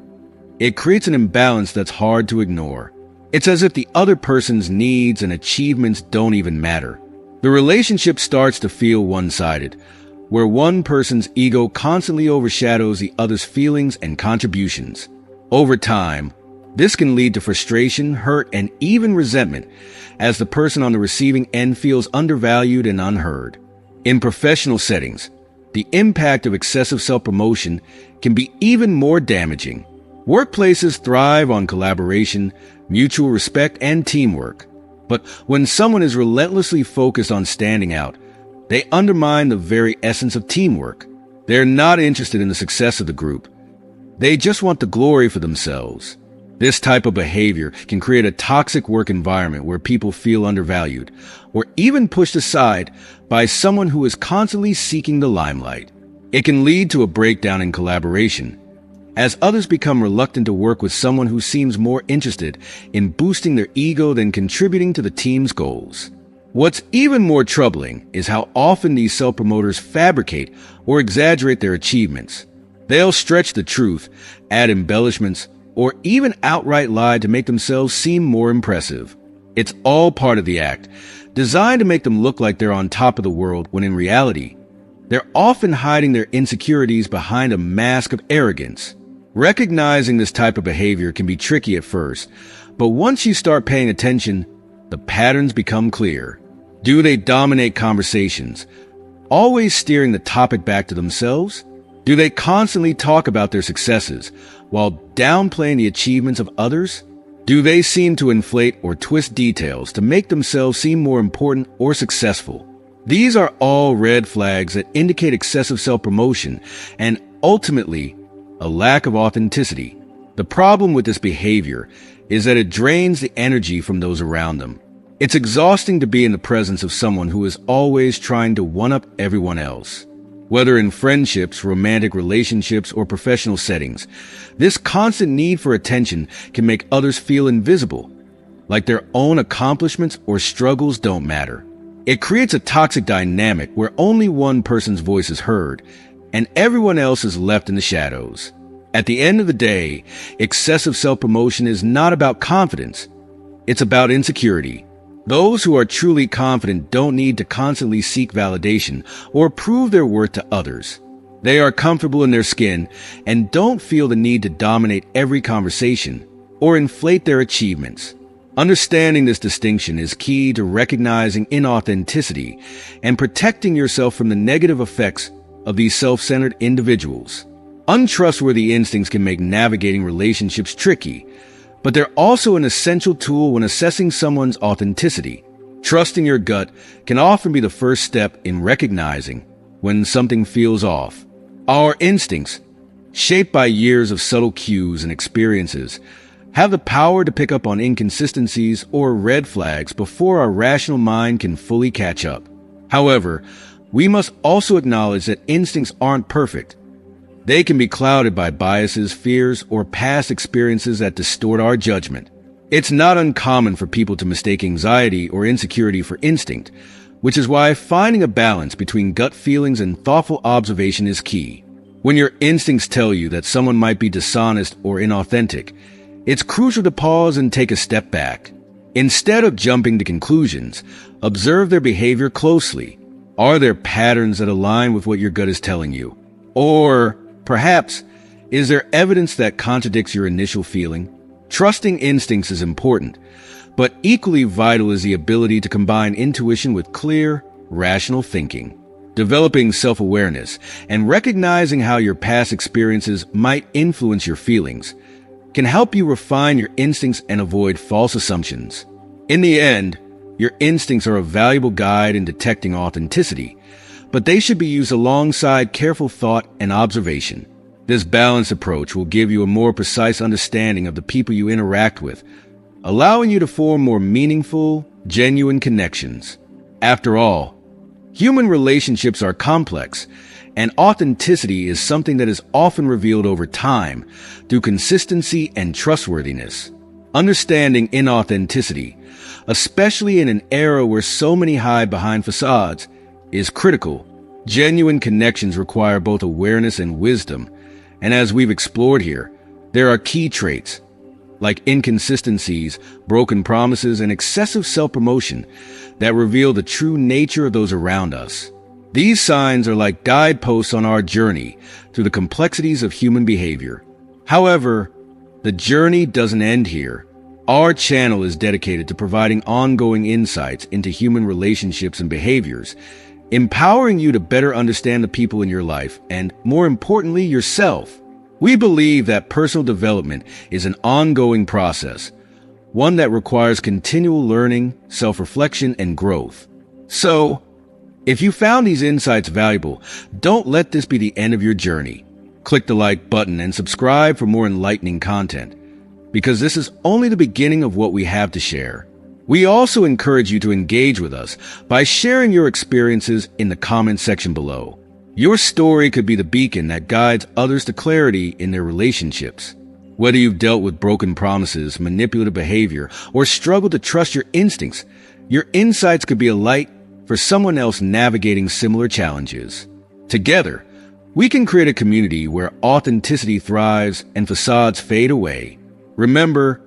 It creates an imbalance that's hard to ignore. It's as if the other person's needs and achievements don't even matter. The relationship starts to feel one-sided, where one person's ego constantly overshadows the other's feelings and contributions. Over time, this can lead to frustration, hurt, and even resentment, as the person on the receiving end feels undervalued and unheard. In professional settings, the impact of excessive self-promotion can be even more damaging. Workplaces thrive on collaboration, mutual respect, and teamwork. But when someone is relentlessly focused on standing out, they undermine the very essence of teamwork. They're not interested in the success of the group. They just want the glory for themselves. This type of behavior can create a toxic work environment where people feel undervalued or even pushed aside by someone who is constantly seeking the limelight. It can lead to a breakdown in collaboration, as others become reluctant to work with someone who seems more interested in boosting their ego than contributing to the team's goals. What's even more troubling is how often these self-promoters fabricate or exaggerate their achievements. They'll stretch the truth, add embellishments, or even outright lie to make themselves seem more impressive. It's all part of the act, designed to make them look like they're on top of the world when in reality, they're often hiding their insecurities behind a mask of arrogance. Recognizing this type of behavior can be tricky at first, but once you start paying attention, the patterns become clear. Do they dominate conversations, always steering the topic back to themselves? Do they constantly talk about their successes while downplaying the achievements of others? Do they seem to inflate or twist details to make themselves seem more important or successful? These are all red flags that indicate excessive self-promotion and ultimately a lack of authenticity. The problem with this behavior is that it drains the energy from those around them. It's exhausting to be in the presence of someone who is always trying to one-up everyone else. Whether in friendships, romantic relationships, or professional settings, this constant need for attention can make others feel invisible, like their own accomplishments or struggles don't matter. It creates a toxic dynamic where only one person's voice is heard, and everyone else is left in the shadows. At the end of the day, excessive self-promotion is not about confidence. It's about insecurity. Those who are truly confident don't need to constantly seek validation or prove their worth to others. They are comfortable in their skin and don't feel the need to dominate every conversation or inflate their achievements. Understanding this distinction is key to recognizing inauthenticity and protecting yourself from the negative effects of these self-centered individuals. Untrustworthy instincts can make navigating relationships tricky, but they're also an essential tool when assessing someone's authenticity. Trusting your gut can often be the first step in recognizing when something feels off. Our instincts, shaped by years of subtle cues and experiences, have the power to pick up on inconsistencies or red flags before our rational mind can fully catch up. However, we must also acknowledge that instincts aren't perfect. They can be clouded by biases, fears, or past experiences that distort our judgment. It's not uncommon for people to mistake anxiety or insecurity for instinct, which is why finding a balance between gut feelings and thoughtful observation is key. When your instincts tell you that someone might be dishonest or inauthentic, it's crucial to pause and take a step back. Instead of jumping to conclusions, observe their behavior closely. Are there patterns that align with what your gut is telling you? Or perhaps, is there evidence that contradicts your initial feeling? Trusting instincts is important, but equally vital is the ability to combine intuition with clear, rational thinking. Developing self-awareness and recognizing how your past experiences might influence your feelings can help you refine your instincts and avoid false assumptions. In the end, your instincts are a valuable guide in detecting authenticity, but they should be used alongside careful thought and observation. This balanced approach will give you a more precise understanding of the people you interact with, allowing you to form more meaningful, genuine connections. After all, human relationships are complex, and authenticity is something that is often revealed over time through consistency and trustworthiness. Understanding inauthenticity, especially in an era where so many hide behind facades, is critical. Genuine connections require both awareness and wisdom, and as we've explored here, there are key traits, like inconsistencies, broken promises, and excessive self-promotion that reveal the true nature of those around us. These signs are like guideposts on our journey through the complexities of human behavior. However, the journey doesn't end here. Our channel is dedicated to providing ongoing insights into human relationships and behaviors, empowering you to better understand the people in your life and, more importantly, yourself. We believe that personal development is an ongoing process, one that requires continual learning, self-reflection, and growth. So, if you found these insights valuable, don't let this be the end of your journey. Click the like button and subscribe for more enlightening content, because this is only the beginning of what we have to share. We also encourage you to engage with us by sharing your experiences in the comment section below. Your story could be the beacon that guides others to clarity in their relationships. Whether you've dealt with broken promises, manipulative behavior, or struggled to trust your instincts, your insights could be a light for someone else navigating similar challenges. Together, we can create a community where authenticity thrives and facades fade away. Remember,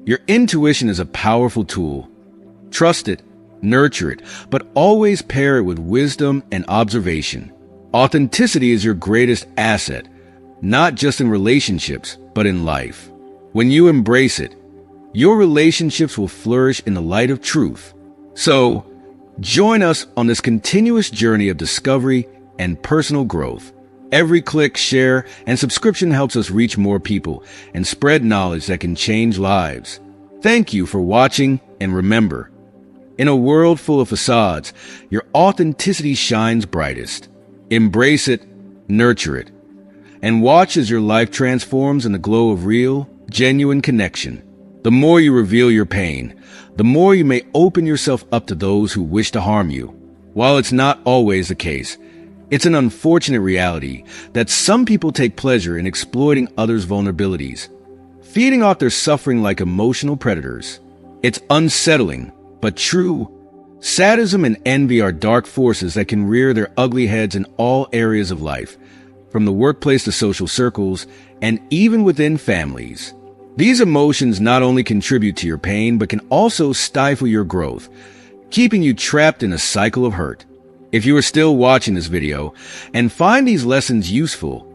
your intuition is a powerful tool. Trust it, nurture it, but always pair it with wisdom and observation. Authenticity is your greatest asset, not just in relationships, but in life. When you embrace it, your relationships will flourish in the light of truth. So, join us on this continuous journey of discovery and personal growth. Every click, share, and subscription helps us reach more people and spread knowledge that can change lives. Thank you for watching, and remember, in a world full of facades, your authenticity shines brightest. Embrace it, nurture it, and watch as your life transforms in the glow of real, genuine connection. The more you reveal your pain, the more you may open yourself up to those who wish to harm you. While it's not always the case, it's an unfortunate reality that some people take pleasure in exploiting others' vulnerabilities, feeding off their suffering like emotional predators. It's unsettling, but true. Sadism and envy are dark forces that can rear their ugly heads in all areas of life, from the workplace to social circles, and even within families. These emotions not only contribute to your pain, but can also stifle your growth, keeping you trapped in a cycle of hurt. If you are still watching this video and find these lessons useful,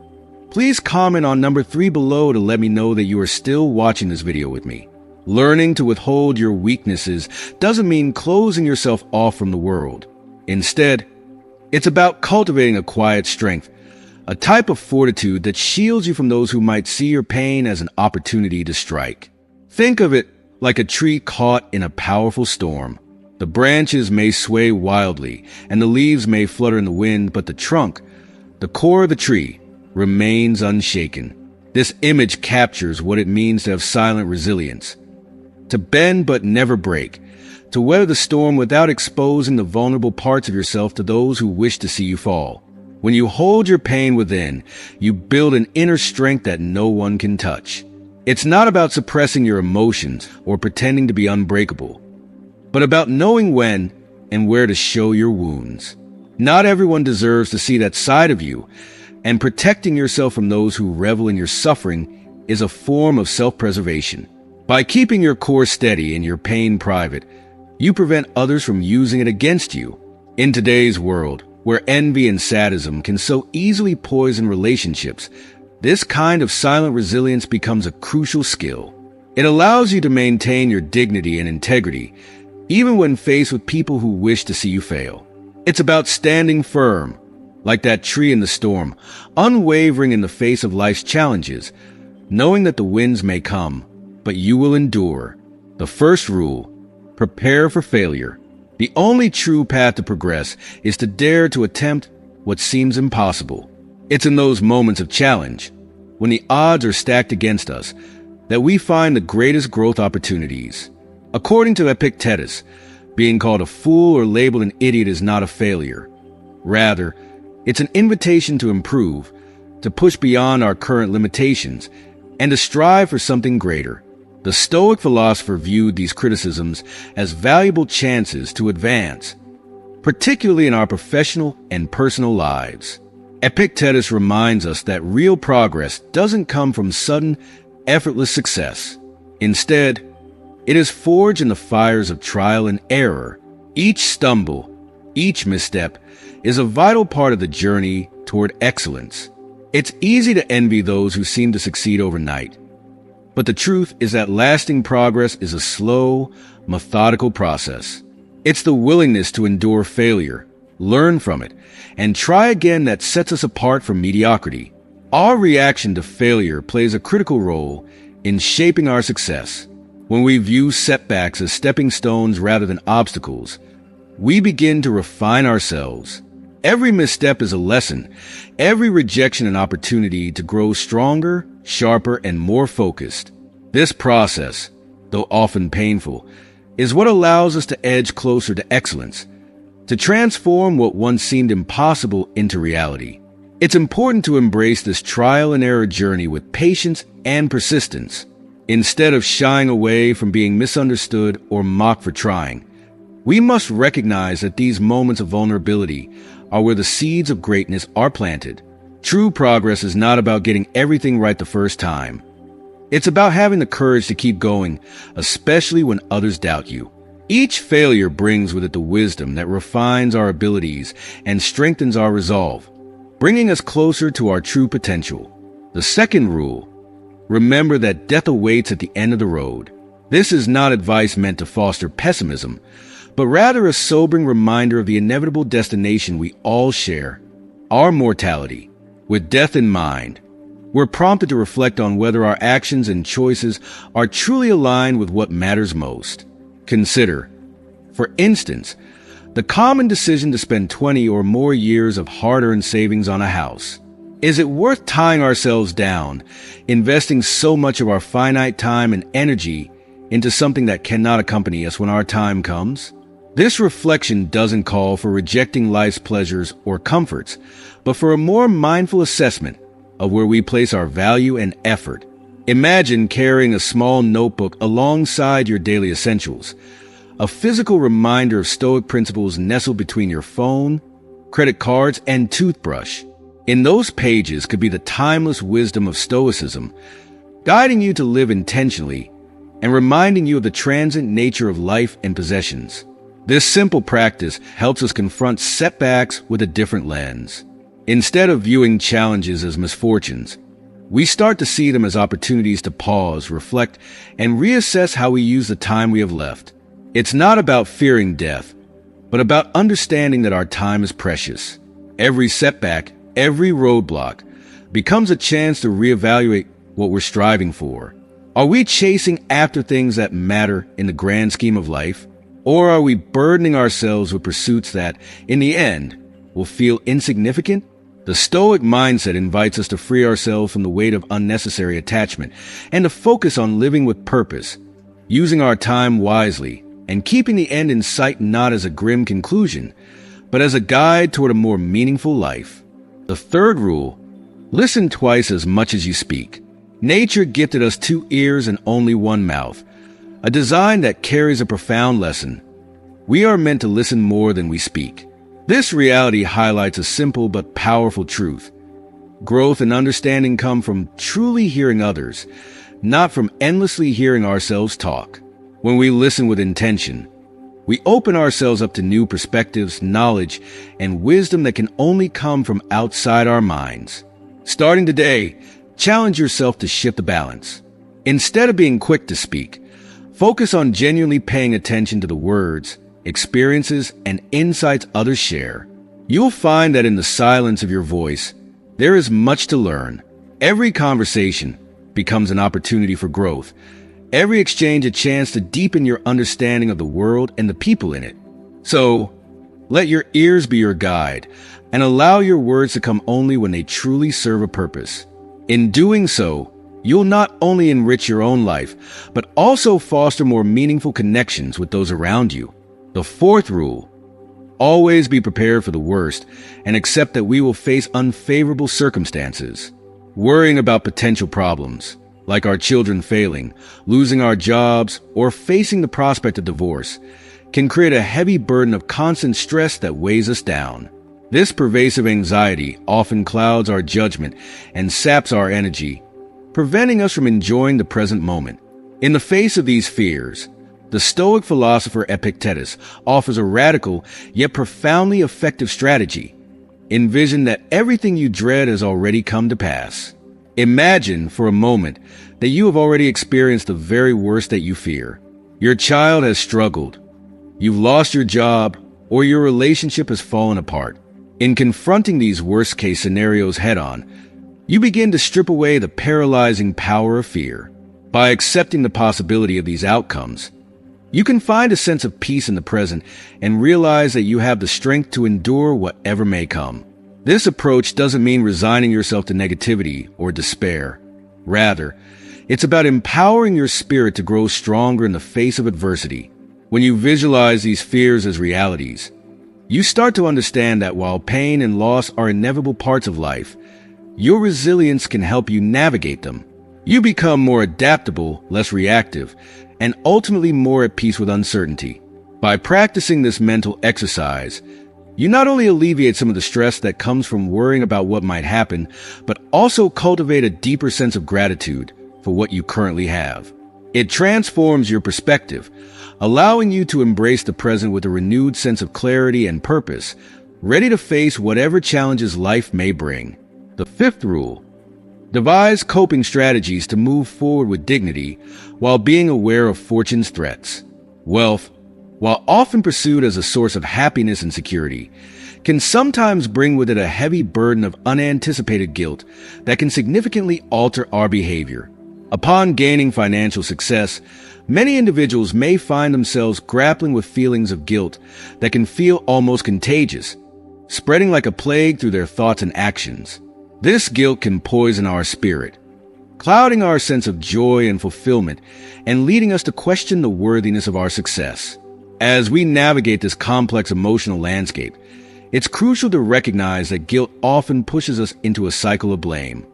please comment on number 3 below to let me know that you are still watching this video with me. Learning to withhold your weaknesses doesn't mean closing yourself off from the world. Instead, it's about cultivating a quiet strength, a type of fortitude that shields you from those who might see your pain as an opportunity to strike. Think of it like a tree caught in a powerful storm. The branches may sway wildly, and the leaves may flutter in the wind, but the trunk, the core of the tree, remains unshaken. This image captures what it means to have silent resilience. To bend but never break, to weather the storm without exposing the vulnerable parts of yourself to those who wish to see you fall. When you hold your pain within, you build an inner strength that no one can touch. It's not about suppressing your emotions or pretending to be unbreakable, but about knowing when and where to show your wounds. Not everyone deserves to see that side of you, and protecting yourself from those who revel in your suffering is a form of self-preservation. By keeping your core steady and your pain private, you prevent others from using it against you. In today's world, where envy and sadism can so easily poison relationships, this kind of silent resilience becomes a crucial skill. It allows you to maintain your dignity and integrity, even when faced with people who wish to see you fail. It's about standing firm, like that tree in the storm, unwavering in the face of life's challenges, knowing that the winds may come, but you will endure. The first rule: prepare for failure. The only true path to progress is to dare to attempt what seems impossible. It's in those moments of challenge, when the odds are stacked against us, that we find the greatest growth opportunities. According to Epictetus, being called a fool or labeled an idiot is not a failure. Rather, it's an invitation to improve, to push beyond our current limitations, and to strive for something greater. The Stoic philosopher viewed these criticisms as valuable chances to advance, particularly in our professional and personal lives. Epictetus reminds us that real progress doesn't come from sudden, effortless success. Instead, it is forged in the fires of trial and error. Each stumble, each misstep, is a vital part of the journey toward excellence. It's easy to envy those who seem to succeed overnight. But the truth is that lasting progress is a slow, methodical process. It's the willingness to endure failure, learn from it, and try again that sets us apart from mediocrity. Our reaction to failure plays a critical role in shaping our success. When we view setbacks as stepping stones rather than obstacles, we begin to refine ourselves. Every misstep is a lesson, every rejection an opportunity to grow stronger, sharper, and more focused. This process, though often painful, is what allows us to edge closer to excellence, to transform what once seemed impossible into reality. It's important to embrace this trial and error journey with patience and persistence. Instead of shying away from being misunderstood or mocked for trying, we must recognize that these moments of vulnerability are where the seeds of greatness are planted. True progress is not about getting everything right the first time. It's about having the courage to keep going, especially when others doubt you. Each failure brings with it the wisdom that refines our abilities and strengthens our resolve, bringing us closer to our true potential. The second rule: remember that death awaits at the end of the road. This is not advice meant to foster pessimism, but rather a sobering reminder of the inevitable destination we all share, our mortality. With death in mind, we're prompted to reflect on whether our actions and choices are truly aligned with what matters most. Consider, for instance, the common decision to spend 20 or more years of hard-earned savings on a house. Is it worth tying ourselves down, investing so much of our finite time and energy into something that cannot accompany us when our time comes? This reflection doesn't call for rejecting life's pleasures or comforts, but for a more mindful assessment of where we place our value and effort. Imagine carrying a small notebook alongside your daily essentials, a physical reminder of Stoic principles nestled between your phone, credit cards, and toothbrush. In those pages could be the timeless wisdom of Stoicism, guiding you to live intentionally and reminding you of the transient nature of life and possessions. This simple practice helps us confront setbacks with a different lens. Instead of viewing challenges as misfortunes, we start to see them as opportunities to pause, reflect, and reassess how we use the time we have left. It's not about fearing death, but about understanding that our time is precious. Every setback, every roadblock, becomes a chance to reevaluate what we're striving for. Are we chasing after things that matter in the grand scheme of life? Or are we burdening ourselves with pursuits that, in the end, will feel insignificant? The Stoic mindset invites us to free ourselves from the weight of unnecessary attachment and to focus on living with purpose, using our time wisely, and keeping the end in sight not as a grim conclusion, but as a guide toward a more meaningful life. The third rule: listen twice as much as you speak. Nature gifted us 2 ears and only 1 mouth, a design that carries a profound lesson. We are meant to listen more than we speak. This reality highlights a simple but powerful truth. Growth and understanding come from truly hearing others, not from endlessly hearing ourselves talk. When we listen with intention, we open ourselves up to new perspectives, knowledge, and wisdom that can only come from outside our minds. Starting today, challenge yourself to shift the balance. Instead of being quick to speak, focus on genuinely paying attention to the words, experiences, and insights others share. You'll find that in the silence of your voice, there is much to learn. Every conversation becomes an opportunity for growth. Every exchange a chance to deepen your understanding of the world and the people in it. So, let your ears be your guide, and allow your words to come only when they truly serve a purpose. In doing so, you'll not only enrich your own life, but also foster more meaningful connections with those around you. The fourth rule: always be prepared for the worst and accept that we will face unfavorable circumstances. Worrying about potential problems, like our children failing, losing our jobs, or facing the prospect of divorce, can create a heavy burden of constant stress that weighs us down. This pervasive anxiety often clouds our judgment and saps our energy, preventing us from enjoying the present moment. In the face of these fears, the Stoic philosopher Epictetus offers a radical yet profoundly effective strategy. Envision that everything you dread has already come to pass. Imagine for a moment that you have already experienced the very worst that you fear. Your child has struggled, you've lost your job, or your relationship has fallen apart. In confronting these worst-case scenarios head-on, you begin to strip away the paralyzing power of fear. By accepting the possibility of these outcomes, you can find a sense of peace in the present and realize that you have the strength to endure whatever may come. This approach doesn't mean resigning yourself to negativity or despair. Rather, it's about empowering your spirit to grow stronger in the face of adversity. When you visualize these fears as realities, you start to understand that while pain and loss are inevitable parts of life, your resilience can help you navigate them. You become more adaptable, less reactive, and ultimately more at peace with uncertainty. By practicing this mental exercise, you not only alleviate some of the stress that comes from worrying about what might happen, but also cultivate a deeper sense of gratitude for what you currently have. It transforms your perspective, allowing you to embrace the present with a renewed sense of clarity and purpose, ready to face whatever challenges life may bring. The fifth rule: devise coping strategies to move forward with dignity while being aware of fortune's threats. Wealth, while often pursued as a source of happiness and security, can sometimes bring with it a heavy burden of unanticipated guilt that can significantly alter our behavior. Upon gaining financial success, many individuals may find themselves grappling with feelings of guilt that can feel almost contagious, spreading like a plague through their thoughts and actions. This guilt can poison our spirit, clouding our sense of joy and fulfillment and leading us to question the worthiness of our success. As we navigate this complex emotional landscape, it's crucial to recognize that guilt often pushes us into a cycle of blame,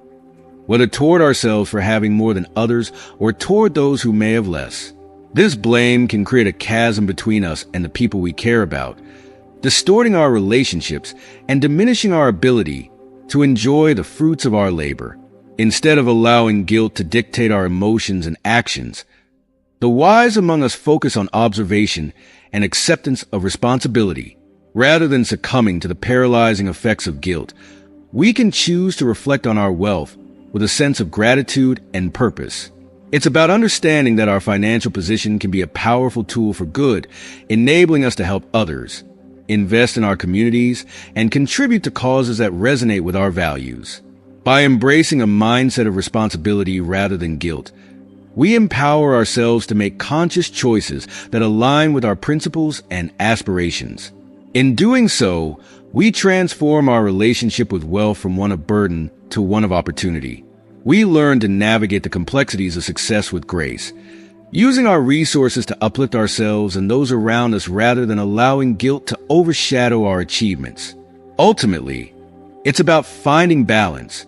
whether toward ourselves for having more than others or toward those who may have less. This blame can create a chasm between us and the people we care about, distorting our relationships and diminishing our ability to enjoy the fruits of our labor. Instead of allowing guilt to dictate our emotions and actions, the wise among us focus on observation and acceptance of responsibility. Rather than succumbing to the paralyzing effects of guilt, we can choose to reflect on our wealth with a sense of gratitude and purpose. It's about understanding that our financial position can be a powerful tool for good, enabling us to help others, invest in our communities, and contribute to causes that resonate with our values. By embracing a mindset of responsibility rather than guilt, we empower ourselves to make conscious choices that align with our principles and aspirations. In doing so, we transform our relationship with wealth from one of burden to one of opportunity. We learn to navigate the complexities of success with grace, using our resources to uplift ourselves and those around us rather than allowing guilt to overshadow our achievements. Ultimately, it's about finding balance,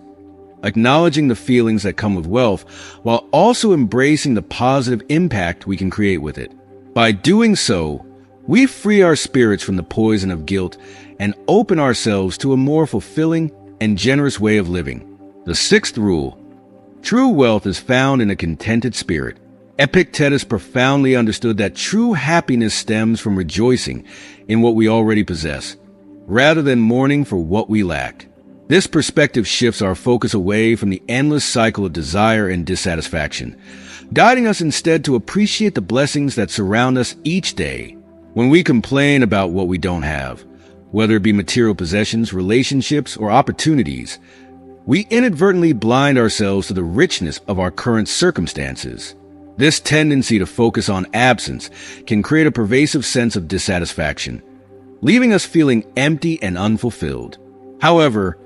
acknowledging the feelings that come with wealth, while also embracing the positive impact we can create with it. By doing so, we free our spirits from the poison of guilt and open ourselves to a more fulfilling and generous way of living. The sixth rule: true wealth is found in a contented spirit. Epictetus profoundly understood that true happiness stems from rejoicing in what we already possess, rather than mourning for what we lack. This perspective shifts our focus away from the endless cycle of desire and dissatisfaction, guiding us instead to appreciate the blessings that surround us each day. When we complain about what we don't have, whether it be material possessions, relationships, or opportunities, we inadvertently blind ourselves to the richness of our current circumstances. This tendency to focus on absence can create a pervasive sense of dissatisfaction, leaving us feeling empty and unfulfilled. However,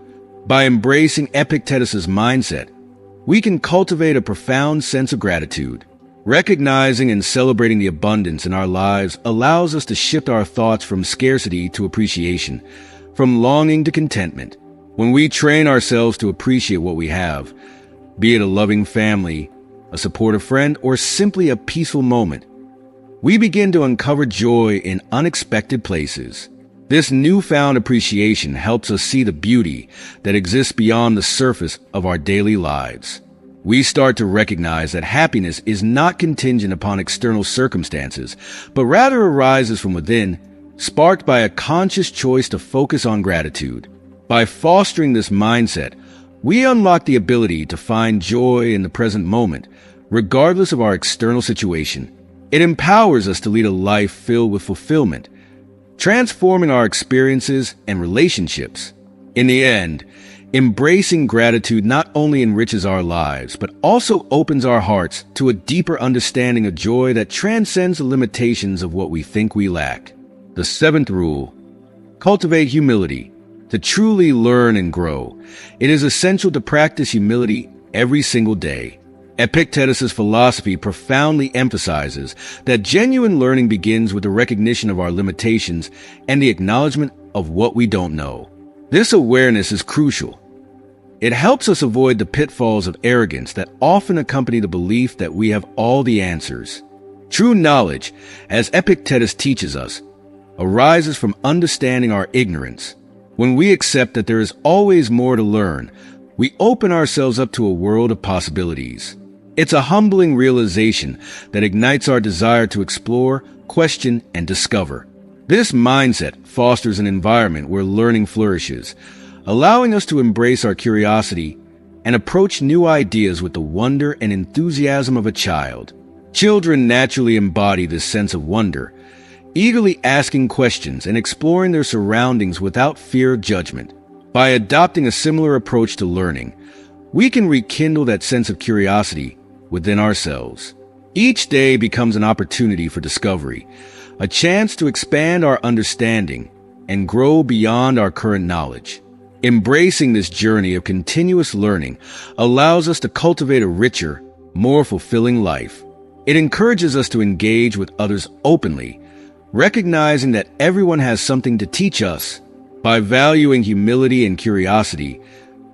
by embracing Epictetus's mindset, we can cultivate a profound sense of gratitude. Recognizing and celebrating the abundance in our lives allows us to shift our thoughts from scarcity to appreciation, from longing to contentment. When we train ourselves to appreciate what we have, be it a loving family, a supportive friend, or simply a peaceful moment, we begin to uncover joy in unexpected places. This newfound appreciation helps us see the beauty that exists beyond the surface of our daily lives. We start to recognize that happiness is not contingent upon external circumstances, but rather arises from within, sparked by a conscious choice to focus on gratitude. By fostering this mindset, we unlock the ability to find joy in the present moment, regardless of our external situation. It empowers us to lead a life filled with fulfillment, transforming our experiences and relationships. In the end, embracing gratitude not only enriches our lives, but also opens our hearts to a deeper understanding of joy that transcends the limitations of what we think we lack. The seventh rule: cultivate humility. To truly learn and grow, it is essential to practice humility every single day. Epictetus's philosophy profoundly emphasizes that genuine learning begins with the recognition of our limitations and the acknowledgement of what we don't know. This awareness is crucial. It helps us avoid the pitfalls of arrogance that often accompany the belief that we have all the answers. True knowledge, as Epictetus teaches us, arises from understanding our ignorance. When we accept that there is always more to learn, we open ourselves up to a world of possibilities. It's a humbling realization that ignites our desire to explore, question, and discover. This mindset fosters an environment where learning flourishes, allowing us to embrace our curiosity and approach new ideas with the wonder and enthusiasm of a child. Children naturally embody this sense of wonder, eagerly asking questions and exploring their surroundings without fear of judgment. By adopting a similar approach to learning, we can rekindle that sense of curiosity within ourselves. Each day becomes an opportunity for discovery, a chance to expand our understanding and grow beyond our current knowledge. Embracing this journey of continuous learning allows us to cultivate a richer, more fulfilling life. It encourages us to engage with others openly, recognizing that everyone has something to teach us. By valuing humility and curiosity,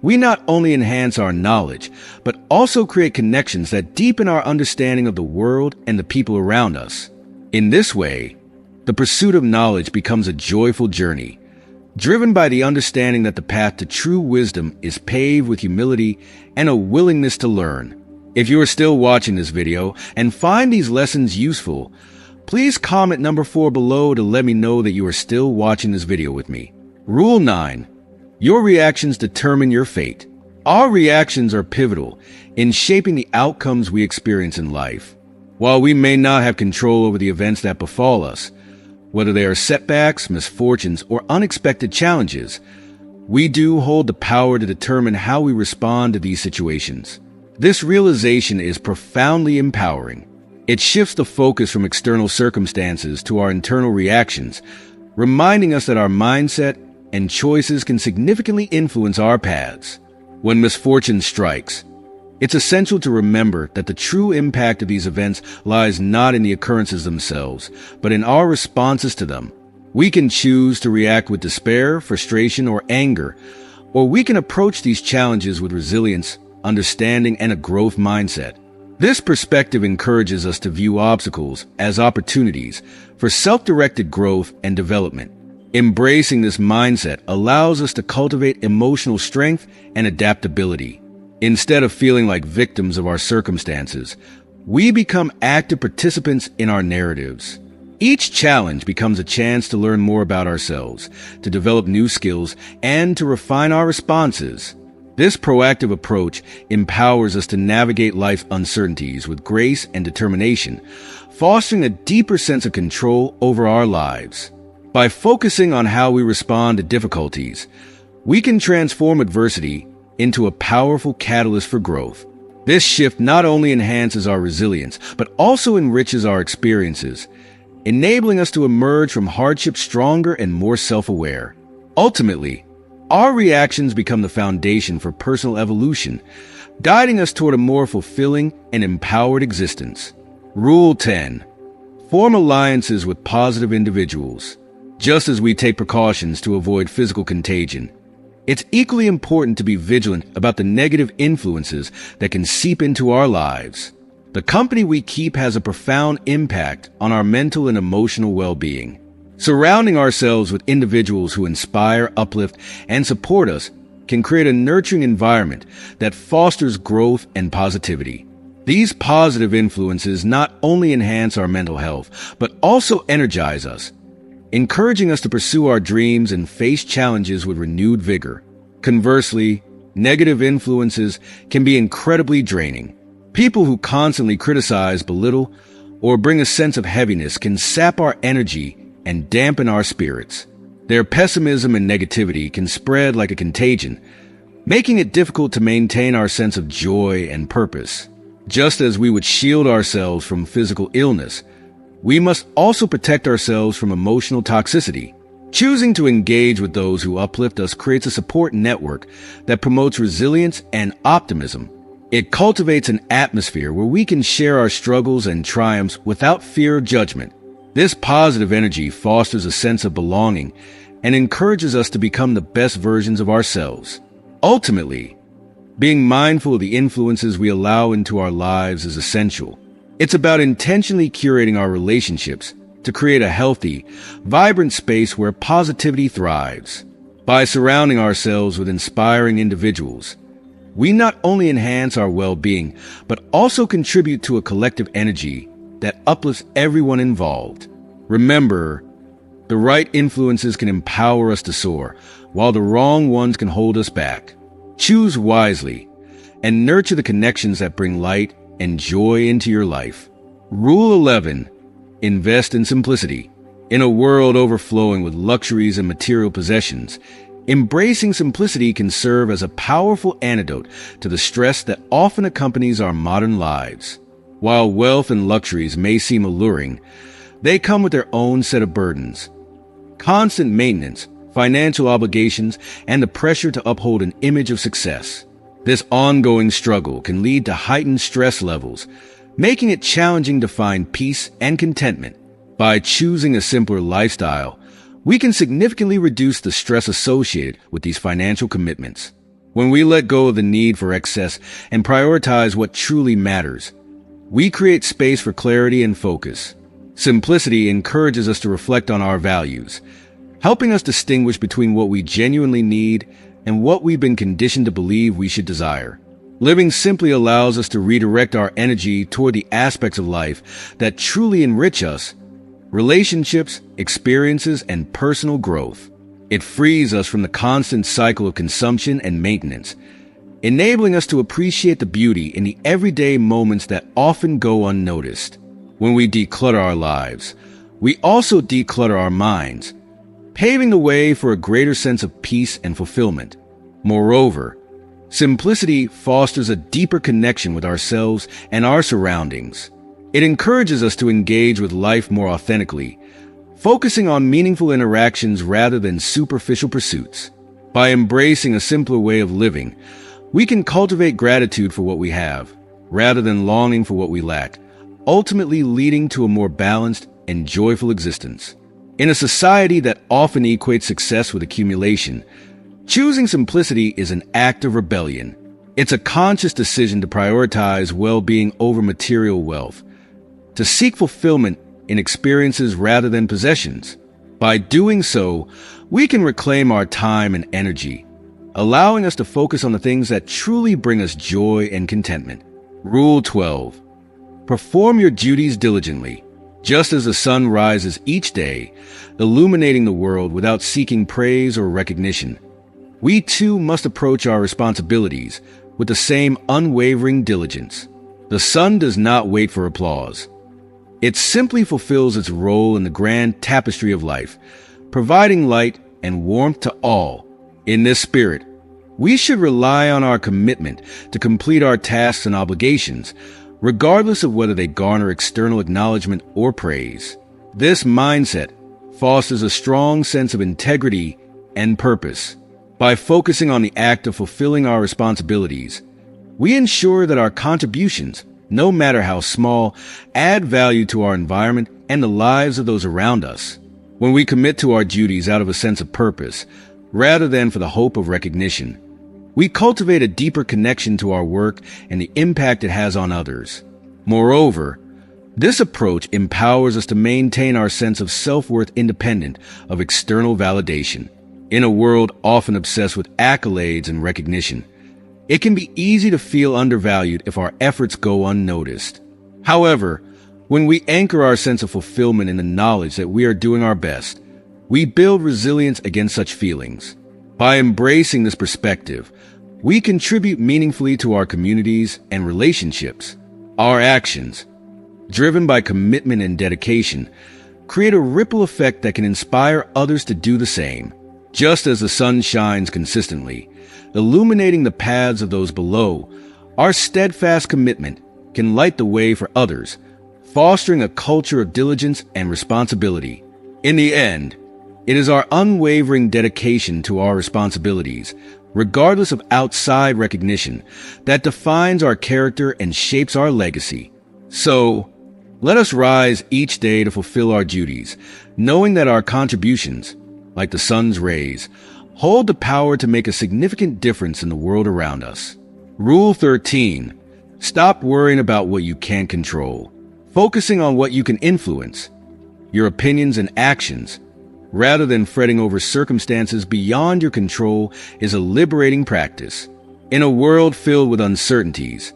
we not only enhance our knowledge, but also create connections that deepen our understanding of the world and the people around us. In this way, the pursuit of knowledge becomes a joyful journey, driven by the understanding that the path to true wisdom is paved with humility and a willingness to learn. If you are still watching this video and find these lessons useful, please comment number 4 below to let me know that you are still watching this video with me. Rule 9. Your reactions determine your fate. Our reactions are pivotal in shaping the outcomes we experience in life. While we may not have control over the events that befall us, whether they are setbacks, misfortunes, or unexpected challenges, we do hold the power to determine how we respond to these situations. This realization is profoundly empowering. It shifts the focus from external circumstances to our internal reactions, reminding us that our mindset and choices can significantly influence our paths. When misfortune strikes, it's essential to remember that the true impact of these events lies not in the occurrences themselves, but in our responses to them. We can choose to react with despair, frustration, or anger, or we can approach these challenges with resilience, understanding, and a growth mindset. This perspective encourages us to view obstacles as opportunities for self-directed growth and development. Embracing this mindset allows us to cultivate emotional strength and adaptability. Instead of feeling like victims of our circumstances, we become active participants in our narratives. Each challenge becomes a chance to learn more about ourselves, to develop new skills, and to refine our responses. This proactive approach empowers us to navigate life's uncertainties with grace and determination, fostering a deeper sense of control over our lives. By focusing on how we respond to difficulties, we can transform adversity into a powerful catalyst for growth. This shift not only enhances our resilience, but also enriches our experiences, enabling us to emerge from hardship stronger and more self-aware. Ultimately, our reactions become the foundation for personal evolution, guiding us toward a more fulfilling and empowered existence. Rule 10. Form alliances with positive individuals. Just as we take precautions to avoid physical contagion, it's equally important to be vigilant about the negative influences that can seep into our lives. The company we keep has a profound impact on our mental and emotional well-being. Surrounding ourselves with individuals who inspire, uplift, and support us can create a nurturing environment that fosters growth and positivity. These positive influences not only enhance our mental health, but also energize us, encouraging us to pursue our dreams and face challenges with renewed vigor. Conversely, negative influences can be incredibly draining. People who constantly criticize, belittle, or bring a sense of heaviness can sap our energy and dampen our spirits. Their pessimism and negativity can spread like a contagion, making it difficult to maintain our sense of joy and purpose. Just as we would shield ourselves from physical illness, we must also protect ourselves from emotional toxicity. Choosing to engage with those who uplift us creates a support network that promotes resilience and optimism. It cultivates an atmosphere where we can share our struggles and triumphs without fear of judgment. This positive energy fosters a sense of belonging and encourages us to become the best versions of ourselves. Ultimately, being mindful of the influences we allow into our lives is essential. It's about intentionally curating our relationships to create a healthy, vibrant space where positivity thrives. By surrounding ourselves with inspiring individuals, we not only enhance our well-being, but also contribute to a collective energy that uplifts everyone involved. Remember, the right influences can empower us to soar, while the wrong ones can hold us back. Choose wisely and nurture the connections that bring light and joy into your life. Rule 11. Invest in simplicity. In a world overflowing with luxuries and material possessions, embracing simplicity can serve as a powerful antidote to the stress that often accompanies our modern lives. While wealth and luxuries may seem alluring, they come with their own set of burdens. Constant maintenance, financial obligations, and the pressure to uphold an image of success. This ongoing struggle can lead to heightened stress levels, making it challenging to find peace and contentment. By choosing a simpler lifestyle, we can significantly reduce the stress associated with these financial commitments. When we let go of the need for excess and prioritize what truly matters, we create space for clarity and focus. Simplicity encourages us to reflect on our values, helping us distinguish between what we genuinely need and what we've been conditioned to believe we should desire. Living simply allows us to redirect our energy toward the aspects of life that truly enrich us: relationships, experiences, and personal growth. It frees us from the constant cycle of consumption and maintenance, enabling us to appreciate the beauty in the everyday moments that often go unnoticed. When we declutter our lives, we also declutter our minds, paving the way for a greater sense of peace and fulfillment. Moreover, simplicity fosters a deeper connection with ourselves and our surroundings. It encourages us to engage with life more authentically, focusing on meaningful interactions rather than superficial pursuits. By embracing a simpler way of living, we can cultivate gratitude for what we have, rather than longing for what we lack, ultimately leading to a more balanced and joyful existence. In a society that often equates success with accumulation, choosing simplicity is an act of rebellion. It's a conscious decision to prioritize well-being over material wealth, to seek fulfillment in experiences rather than possessions. By doing so, we can reclaim our time and energy, allowing us to focus on the things that truly bring us joy and contentment. Rule 12. Perform your duties diligently. Just as the sun rises each day, illuminating the world without seeking praise or recognition, we too must approach our responsibilities with the same unwavering diligence. The sun does not wait for applause. It simply fulfills its role in the grand tapestry of life, providing light and warmth to all. In this spirit, we should rely on our commitment to complete our tasks and obligations, regardless of whether they garner external acknowledgement or praise. This mindset fosters a strong sense of integrity and purpose. By focusing on the act of fulfilling our responsibilities, we ensure that our contributions, no matter how small, add value to our environment and the lives of those around us. When we commit to our duties out of a sense of purpose, rather than for the hope of recognition, we cultivate a deeper connection to our work and the impact it has on others. Moreover, this approach empowers us to maintain our sense of self-worth independent of external validation. In a world often obsessed with accolades and recognition, it can be easy to feel undervalued if our efforts go unnoticed. However, when we anchor our sense of fulfillment in the knowledge that we are doing our best, we build resilience against such feelings. By embracing this perspective, we contribute meaningfully to our communities and relationships. Our actions, driven by commitment and dedication, create a ripple effect that can inspire others to do the same. Just as the sun shines consistently, illuminating the paths of those below, our steadfast commitment can light the way for others, fostering a culture of diligence and responsibility. In the end, it is our unwavering dedication to our responsibilities, regardless of outside recognition, that defines our character and shapes our legacy. So, let us rise each day to fulfill our duties, knowing that our contributions, like the sun's rays, hold the power to make a significant difference in the world around us. Rule 13. Stop worrying about what you can't control, focusing on what you can influence, your opinions and actions, rather than fretting over circumstances beyond your control is a liberating practice. In a world filled with uncertainties,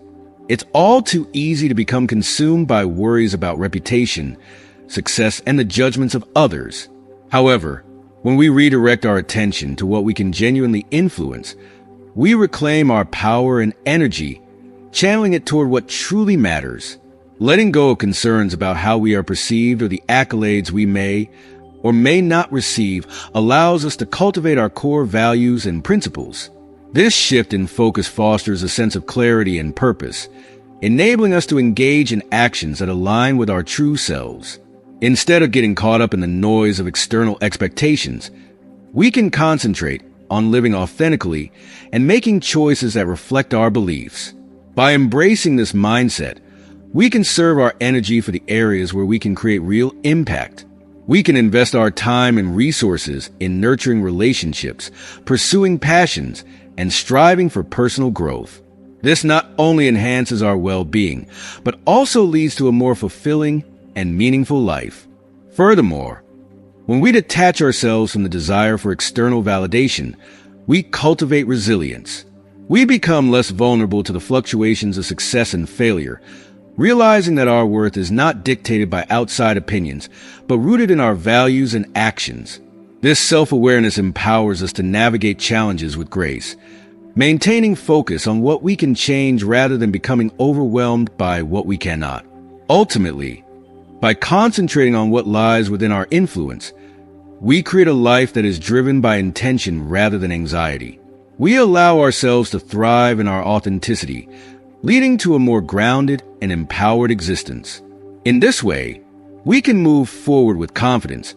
it's all too easy to become consumed by worries about reputation, success, and the judgments of others. However, when we redirect our attention to what we can genuinely influence, we reclaim our power and energy, channeling it toward what truly matters. Letting go of concerns about how we are perceived or the accolades we may or may not receive allows us to cultivate our core values and principles. This shift in focus fosters a sense of clarity and purpose, enabling us to engage in actions that align with our true selves. Instead of getting caught up in the noise of external expectations, we can concentrate on living authentically and making choices that reflect our beliefs. By embracing this mindset, we can serve our energy for the areas where we can create real impact. We can invest our time and resources in nurturing relationships, pursuing passions, and striving for personal growth. This not only enhances our well-being, but also leads to a more fulfilling and meaningful life. Furthermore, when we detach ourselves from the desire for external validation, we cultivate resilience. We become less vulnerable to the fluctuations of success and failure, realizing that our worth is not dictated by outside opinions, but rooted in our values and actions. This self-awareness empowers us to navigate challenges with grace, maintaining focus on what we can change rather than becoming overwhelmed by what we cannot. Ultimately, by concentrating on what lies within our influence, we create a life that is driven by intention rather than anxiety. We allow ourselves to thrive in our authenticity, leading to a more grounded and empowered existence. In this way, we can move forward with confidence,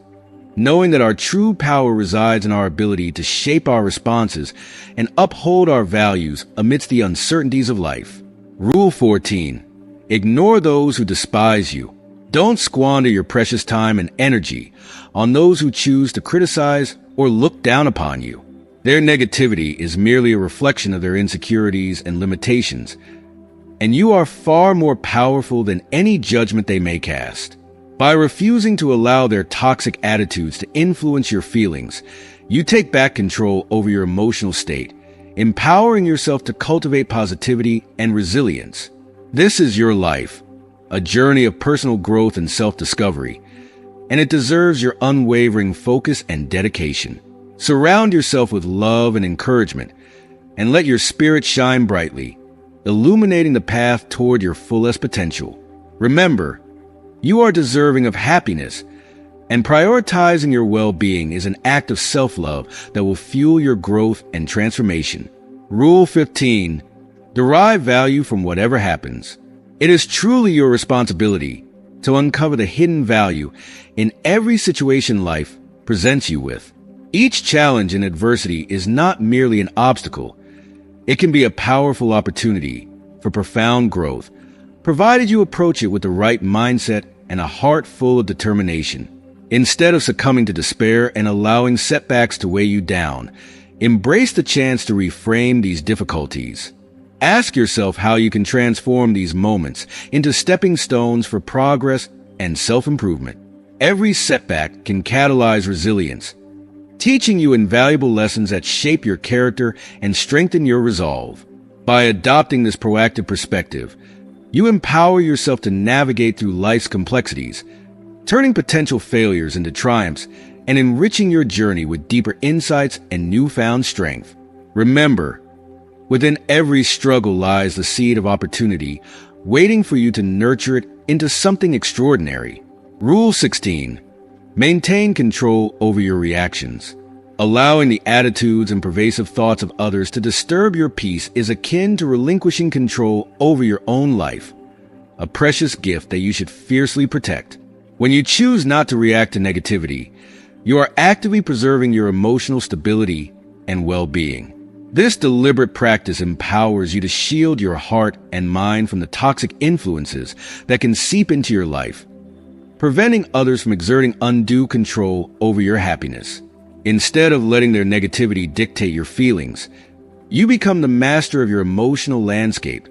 knowing that our true power resides in our ability to shape our responses and uphold our values amidst the uncertainties of life. Rule 14. Ignore those who despise you. Don't squander your precious time and energy on those who choose to criticize or look down upon you. Their negativity is merely a reflection of their insecurities and limitations, and you are far more powerful than any judgment they may cast. By refusing to allow their toxic attitudes to influence your feelings, you take back control over your emotional state, empowering yourself to cultivate positivity and resilience. This is your life, a journey of personal growth and self-discovery, and it deserves your unwavering focus and dedication. Surround yourself with love and encouragement, and let your spirit shine brightly, illuminating the path toward your fullest potential. Remember, you are deserving of happiness, and prioritizing your well-being is an act of self-love that will fuel your growth and transformation. Rule 15. Derive value from whatever happens. It is truly your responsibility to uncover the hidden value in every situation life presents you with. Each challenge and adversity is not merely an obstacle. It can be a powerful opportunity for profound growth, provided you approach it with the right mindset and a heart full of determination. Instead of succumbing to despair and allowing setbacks to weigh you down, embrace the chance to reframe these difficulties. Ask yourself how you can transform these moments into stepping stones for progress and self-improvement. Every setback can catalyze resilience, teaching you invaluable lessons that shape your character and strengthen your resolve. By adopting this proactive perspective, you empower yourself to navigate through life's complexities, turning potential failures into triumphs and enriching your journey with deeper insights and newfound strength. Remember, within every struggle lies the seed of opportunity, waiting for you to nurture it into something extraordinary. Rule 16. Maintain control over your reactions. Allowing the attitudes and pervasive thoughts of others to disturb your peace is akin to relinquishing control over your own life, a precious gift that you should fiercely protect. When you choose not to react to negativity, you are actively preserving your emotional stability and well-being. This deliberate practice empowers you to shield your heart and mind from the toxic influences that can seep into your life, preventing others from exerting undue control over your happiness. Instead of letting their negativity dictate your feelings, you become the master of your emotional landscape,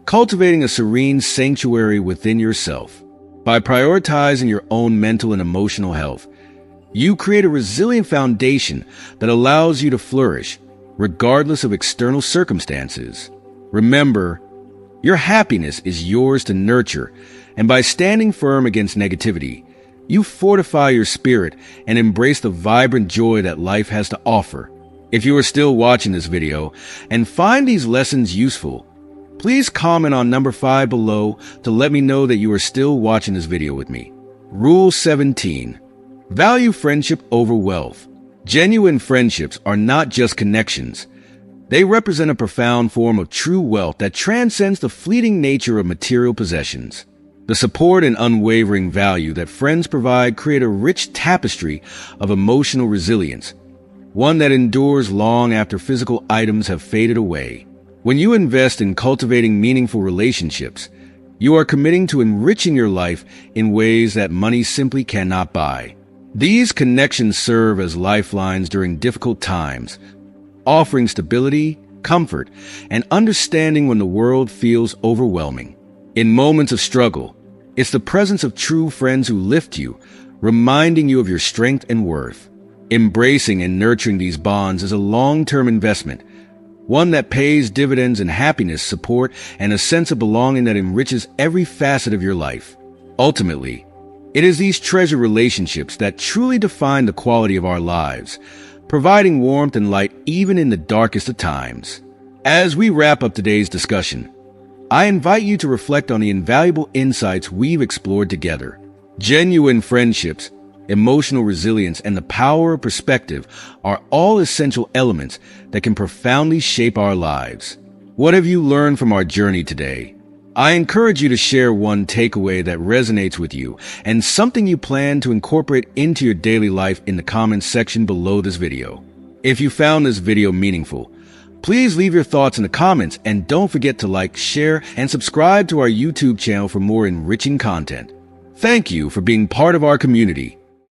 cultivating a serene sanctuary within yourself. By prioritizing your own mental and emotional health, you create a resilient foundation that allows you to flourish, regardless of external circumstances. Remember, your happiness is yours to nurture, and by standing firm against negativity, you fortify your spirit and embrace the vibrant joy that life has to offer. If you are still watching this video and find these lessons useful, please comment on number 5 below to let me know that you are still watching this video with me. Rule 17. Value friendship over wealth. Genuine friendships are not just connections. They represent a profound form of true wealth that transcends the fleeting nature of material possessions. The support and unwavering value that friends provide create a rich tapestry of emotional resilience, one that endures long after physical items have faded away. When you invest in cultivating meaningful relationships, you are committing to enriching your life in ways that money simply cannot buy. These connections serve as lifelines during difficult times, offering stability, comfort, and understanding when the world feels overwhelming. In moments of struggle, it's the presence of true friends who lift you, reminding you of your strength and worth. Embracing and nurturing these bonds is a long-term investment, one that pays dividends in happiness, support, and a sense of belonging that enriches every facet of your life. Ultimately, it is these treasured relationships that truly define the quality of our lives, providing warmth and light even in the darkest of times. As we wrap up today's discussion, I invite you to reflect on the invaluable insights we've explored together. Genuine friendships, emotional resilience, and the power of perspective are all essential elements that can profoundly shape our lives. What have you learned from our journey today? I encourage you to share one takeaway that resonates with you and something you plan to incorporate into your daily life in the comments section below this video. If you found this video meaningful, please leave your thoughts in the comments and don't forget to like, share, and subscribe to our YouTube channel for more enriching content. Thank you for being part of our community.